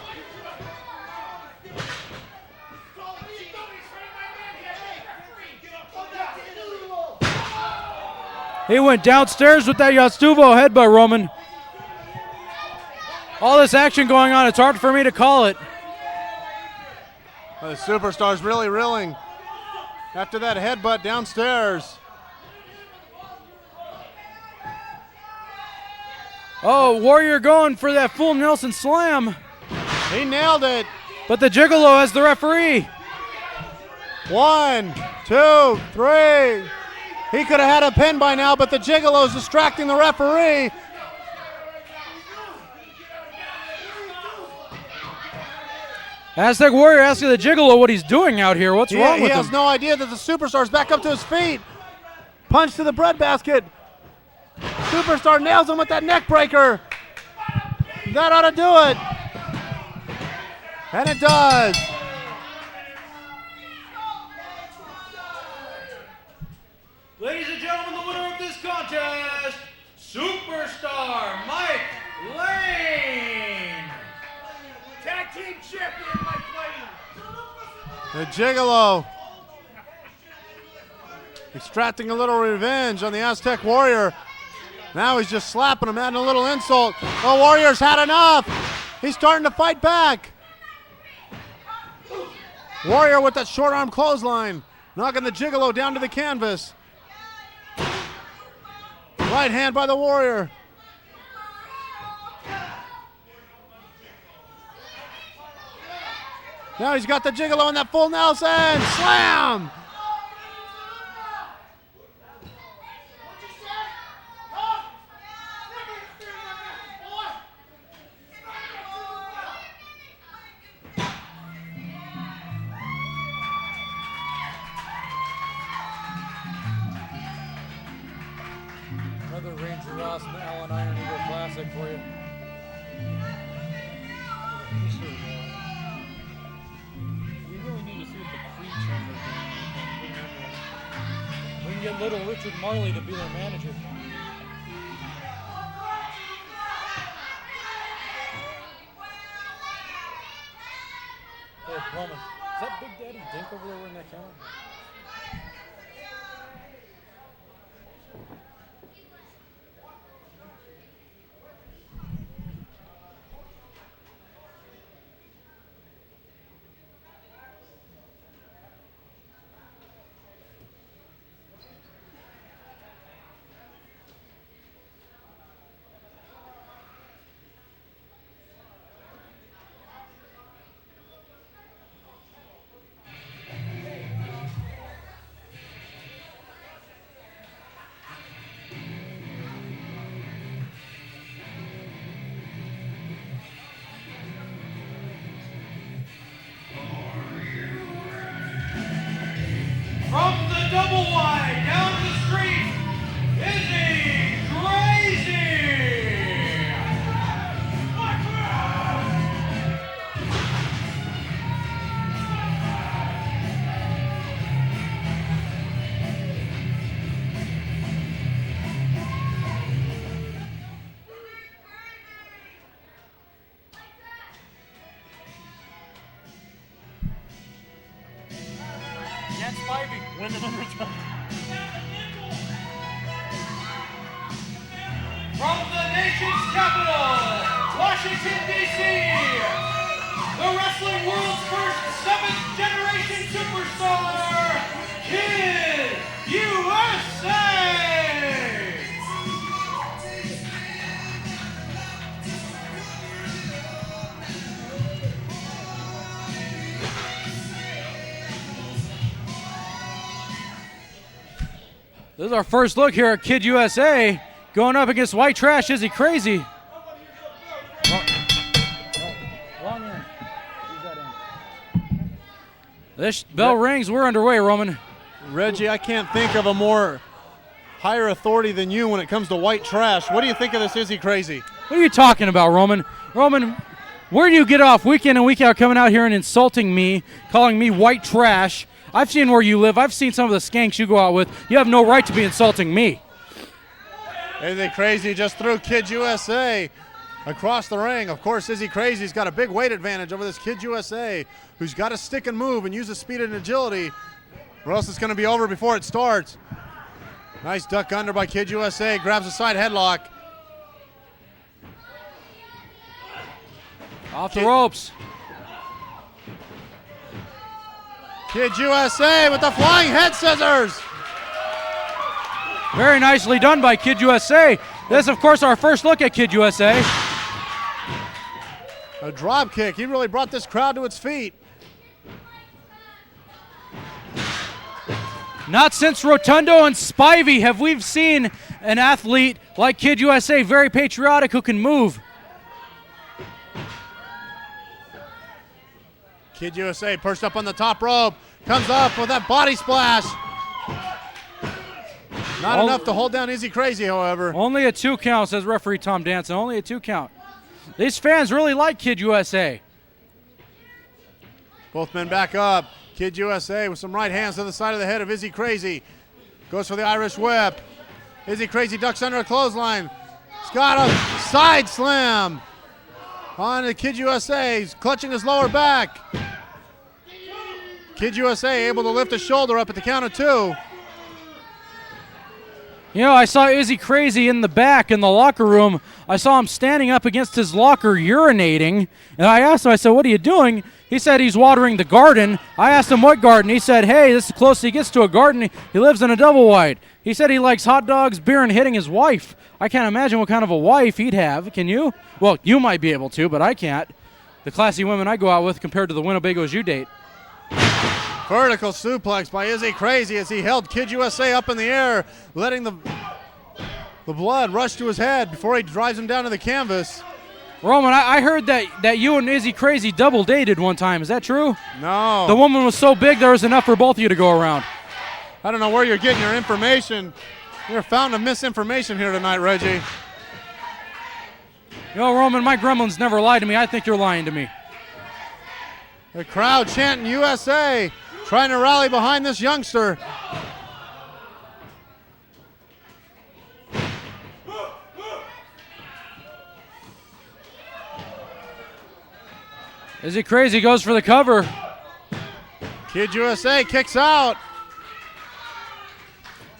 He went downstairs with that Yastuvo headbutt, Roman. All this action going on, it's hard for me to call it. The superstar's really reeling after that headbutt downstairs. Oh, Warrior going for that full Nelson slam. He nailed it. But the Gigolo has the referee. 1, 2, 3. He could have had a pin by now, but the Gigolo's distracting the referee. Aztec Warrior asking the Gigolo what he's doing out here. What's wrong with him? He has no idea that the superstar's back up to his feet. Punch to the breadbasket. Superstar nails him with that neck breaker. That ought to do it. And it does. Ladies and gentlemen, the winner of this contest, Superstar Mike Lane. Tag team champion Mike Lane. The Gigolo extracting a little revenge on the Aztec Warrior. Now he's just slapping him, adding a little insult. The Warrior's had enough. He's starting to fight back. Warrior with that short arm clothesline, knocking the Gigolo down to the canvas. Right hand by the Warrior. Now he's got the Gigolo in that full Nelson. Slam! Another Ranger Ross and Allen Iron Eagle Classic for you. We really need to see what the creatures are doing. We can get little Richard Marley to be their manager. Hey, Roman, is that Big Daddy Dink over there wearing that camera? From the double wide down the street, Izzy Crazy! Against Spivey. Win the number 10. From the nation's capital, Washington, D.C., the wrestling world's first 7th generation superstar, Kid USA! This is our first look here at Kid USA going up against White Trash Izzy Crazy. Wrong end. Use that end. This bell rings. We're underway, Roman. Reggie, I can't think of a more higher authority than you when it comes to White Trash. What do you think of this Izzy Crazy? What are you talking about, Roman? Roman, where do you get off week in and week out coming out here and insulting me, calling me white trash? I've seen where you live. I've seen some of the skanks you go out with. You have no right to be insulting me. Izzy Crazy just threw Kid USA across the ring. Of course, Izzy Crazy's got a big weight advantage over this Kid USA, who's got to stick and move and use his speed and agility, or else it's going to be over before it starts. Nice duck under by Kid USA. Grabs a side headlock. Off the ropes. Kid USA with the flying head scissors. Very nicely done by Kid USA. This is, of course, our first look at Kid USA. A drop kick. He really brought this crowd to its feet. Not since Rotundo and Spivey have we seen an athlete like Kid USA, very patriotic, who can move. Kid USA perched up on the top rope. Comes up with that body splash. Not enough to hold down Izzy Crazy, however. Only a 2 count, says referee Tom Danson. Only a 2 count. These fans really like Kid USA. Both men back up. Kid USA with some right hands to the side of the head of Izzy Crazy. Goes for the Irish whip. Izzy Crazy ducks under a clothesline. He's got a side slam on the Kid USA. He's clutching his lower back. Kid USA able to lift his shoulder up at the count of 2. You know, I saw Izzy Crazy in the back in the locker room. I saw him standing up against his locker urinating. And I asked him, I said, what are you doing? He said he's watering the garden. I asked him what garden. He said, hey, this is the closest he gets to a garden. He lives in a double wide. He said he likes hot dogs, beer, and hitting his wife. I can't imagine what kind of a wife he'd have. Can you? Well, you might be able to, but I can't. The classy women I go out with compared to the Winnebagos you date. Vertical suplex by Izzy Crazy as he held Kid USA up in the air, letting the blood rush to his head before he drives him down to the canvas. Roman, I heard that you and Izzy Crazy double dated one time. Is that true? No. The woman was so big there was enough for both of you to go around. I don't know where you're getting your information. You're found of misinformation here tonight, Reggie. You know, Roman, my gremlins never lie to me. I think you're lying to me. The crowd chanting USA, trying to rally behind this youngster. Izzy Crazy goes for the cover. Kid USA kicks out.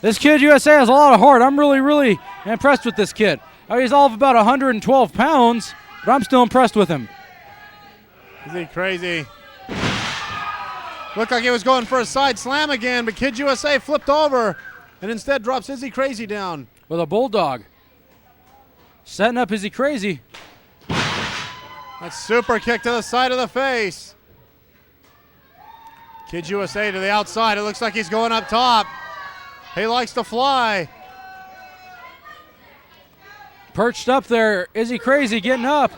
This Kid USA has a lot of heart. I'm really, really impressed with this kid. He's all of about 112 pounds, but I'm still impressed with him. Izzy Crazy. Looked like he was going for a side slam again, but Kid USA flipped over and instead drops Izzy Crazy down. With a bulldog. Setting up Izzy Crazy. That super kick to the side of the face. Kid USA to the outside. It looks like he's going up top. He likes to fly. Perched up there, Izzy Crazy getting up.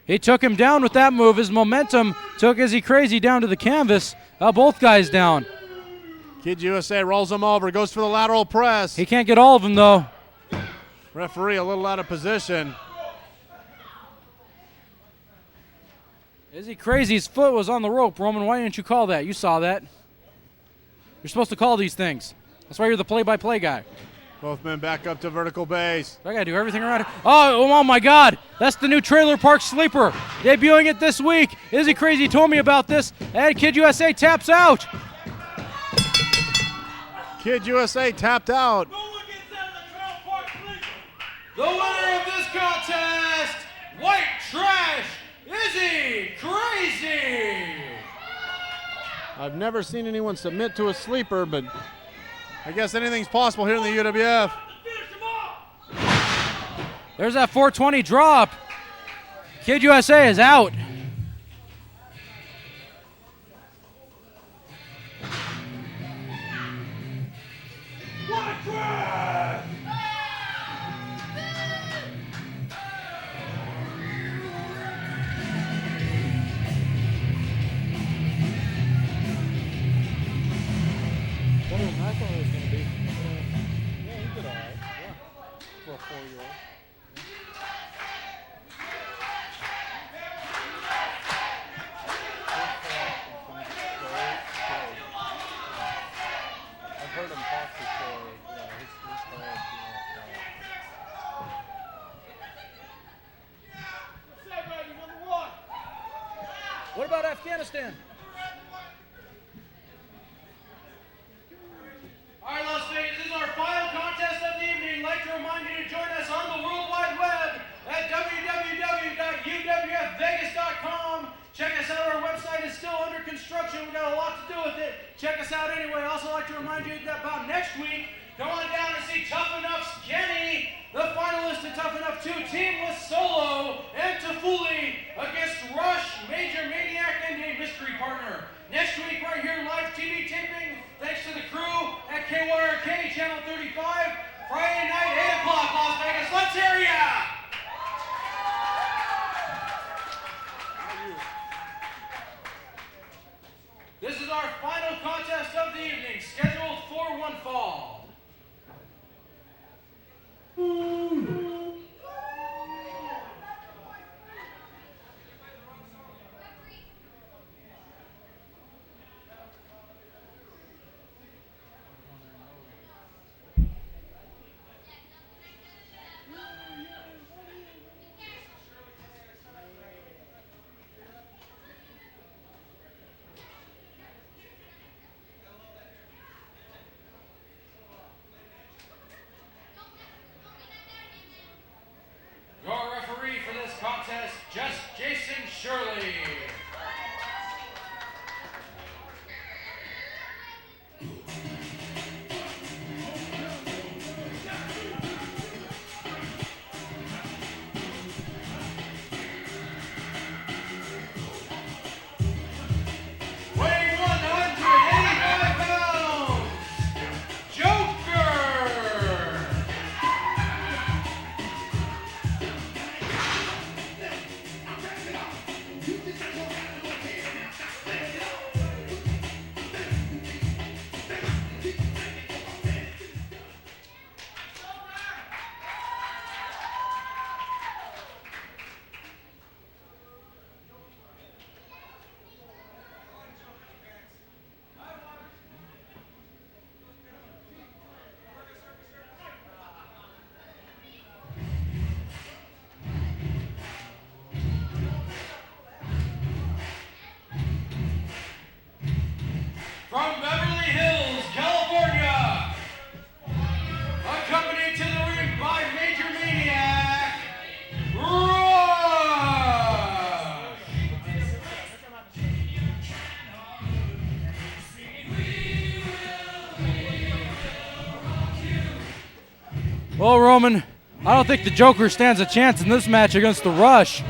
He took him down with that move. His momentum took Izzy Crazy down to the canvas. Both guys down. Kid USA rolls him over, goes for the lateral press. He can't get all of them though. Referee a little out of position. Izzy Crazy's foot was on the rope. Roman, why didn't you call that? You saw that. You're supposed to call these things. That's why you're the play-by-play guy. Both men back up to vertical base. I gotta do everything around it. Oh my God. That's the new Trailer Park Sleeper. Debuting it this week. Izzy Crazy told me about this. And Kid USA taps out. Kid USA tapped out. The winner of this contest, White Trash, Izzy Crazy. I've never seen anyone submit to a sleeper, but I guess anything's possible here in the UWF. There's that 420 drop. Kid USA is out. White Trash! I thought it was going to be. Yeah, he did all right. Yeah. For a 4-year-old. I've heard him talk before. Yeah, his dad, What about Afghanistan? All right, Las Vegas, this is our final contest of the evening. I'd like to remind you to join us on the World Wide Web at www.uwfvegas.com. Check us out. Our website is still under construction. We've got a lot to do with it. Check us out anyway. Also like to remind you that about next week, come on down and see Tough Enough's Kenny, the finalist to Tough Enough 2, teamless solo, and Tafuli against Rush, Major Maniac, and a mystery partner. Next week, right here, live TV taping, thanks to the crew at KYRK Channel 35, Friday night, 8 o'clock, Las Vegas. Let's hear ya! This is our final contest of the evening, scheduled for one fall. contest, just Jason Shirley. Weighing 185 pounds, Joker. From Beverly Hills, California, accompanied to the ring by Major Maniac, Rush. Well, Roman, I don't think the Joker stands a chance in this match against the Rush.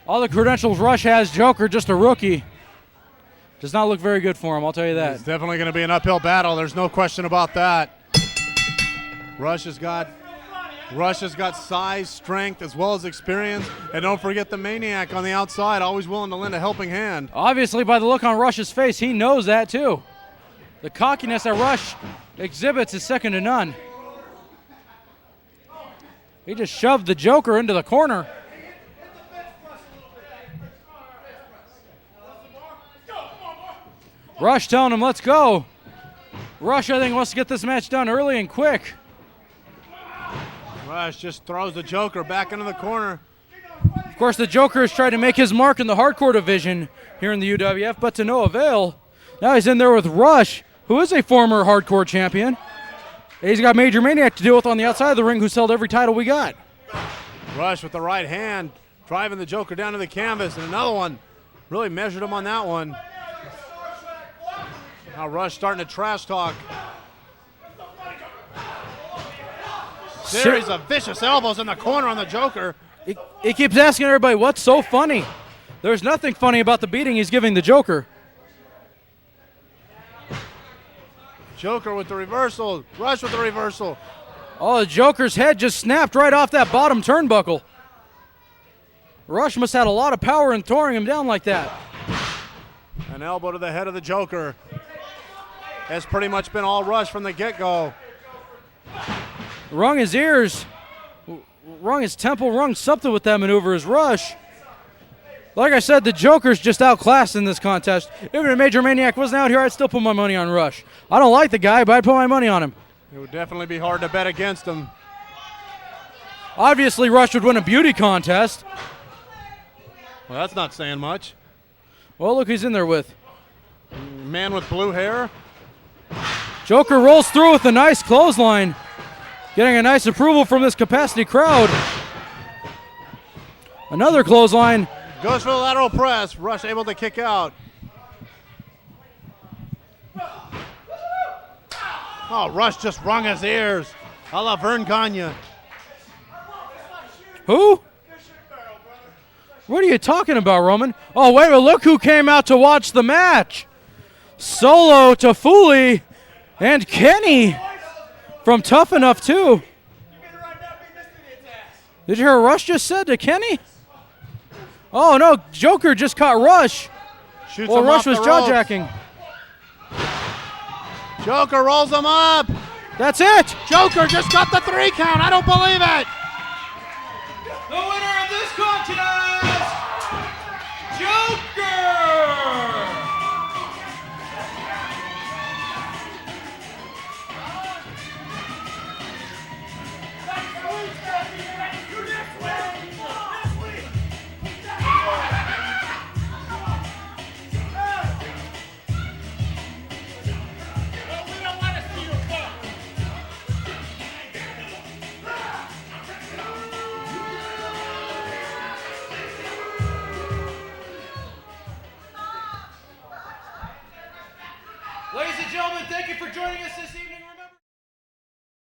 All the credentials Rush has, Joker just a rookie. Does not look very good for him, I'll tell you that. It's definitely going to be an uphill battle. There's no question about that. Rush has got size, strength, as well as experience. And don't forget the Maniac on the outside, always willing to lend a helping hand. Obviously, by the look on Rush's face, he knows that too. The cockiness that Rush exhibits is second to none. He just shoved the Joker into the corner. Rush telling him, let's go. Rush, I think, wants to get this match done early and quick. Rush just throws the Joker back into the corner. Of course, the Joker has tried to make his mark in the hardcore division here in the UWF, but to no avail. Now he's in there with Rush, who is a former hardcore champion. He's got Major Maniac to deal with on the outside of the ring, who's held every title we got. Rush with the right hand, driving the Joker down to the canvas, and another one. Really measured him on that one. Now Rush starting to trash talk. Series of vicious elbows in the corner on the Joker. He keeps asking everybody, what's so funny? There's nothing funny about the beating he's giving the Joker. Joker with the reversal. Rush with the reversal. Oh, the Joker's head just snapped right off that bottom turnbuckle. Rush must have had a lot of power in throwing him down like that. An elbow to the head of the Joker. Has pretty much been all Rush from the get-go. Rung his ears, rung his temple, rung something with that maneuver as Rush. Like I said, the Joker's just outclassed in this contest. Even if Major Maniac wasn't out here, I'd still put my money on Rush. I don't like the guy, but I'd put my money on him. It would definitely be hard to bet against him. Obviously, Rush would win a beauty contest. Well, that's not saying much. Well, look who's in there with. Man with blue hair. Joker rolls through with a nice clothesline. Getting a nice approval from this capacity crowd. Another clothesline. Goes for the lateral press. Rush able to kick out. Oh, Rush just wrung his ears. A la Vern Gagne. Who? What are you talking about, Roman? Oh, wait a minute. Look who came out to watch the match. Solo, Tafuli, and Kenny from Tough Enough, too. Did you hear what Rush just said to Kenny? Oh, no. Joker just caught Rush. Shoots Well, him Rush off was the jaw-jacking. Joker rolls him up. That's it. Joker just got the 3 count. I don't believe it. The winner of this contest, Joker! and gentlemen, thank you for joining us this evening.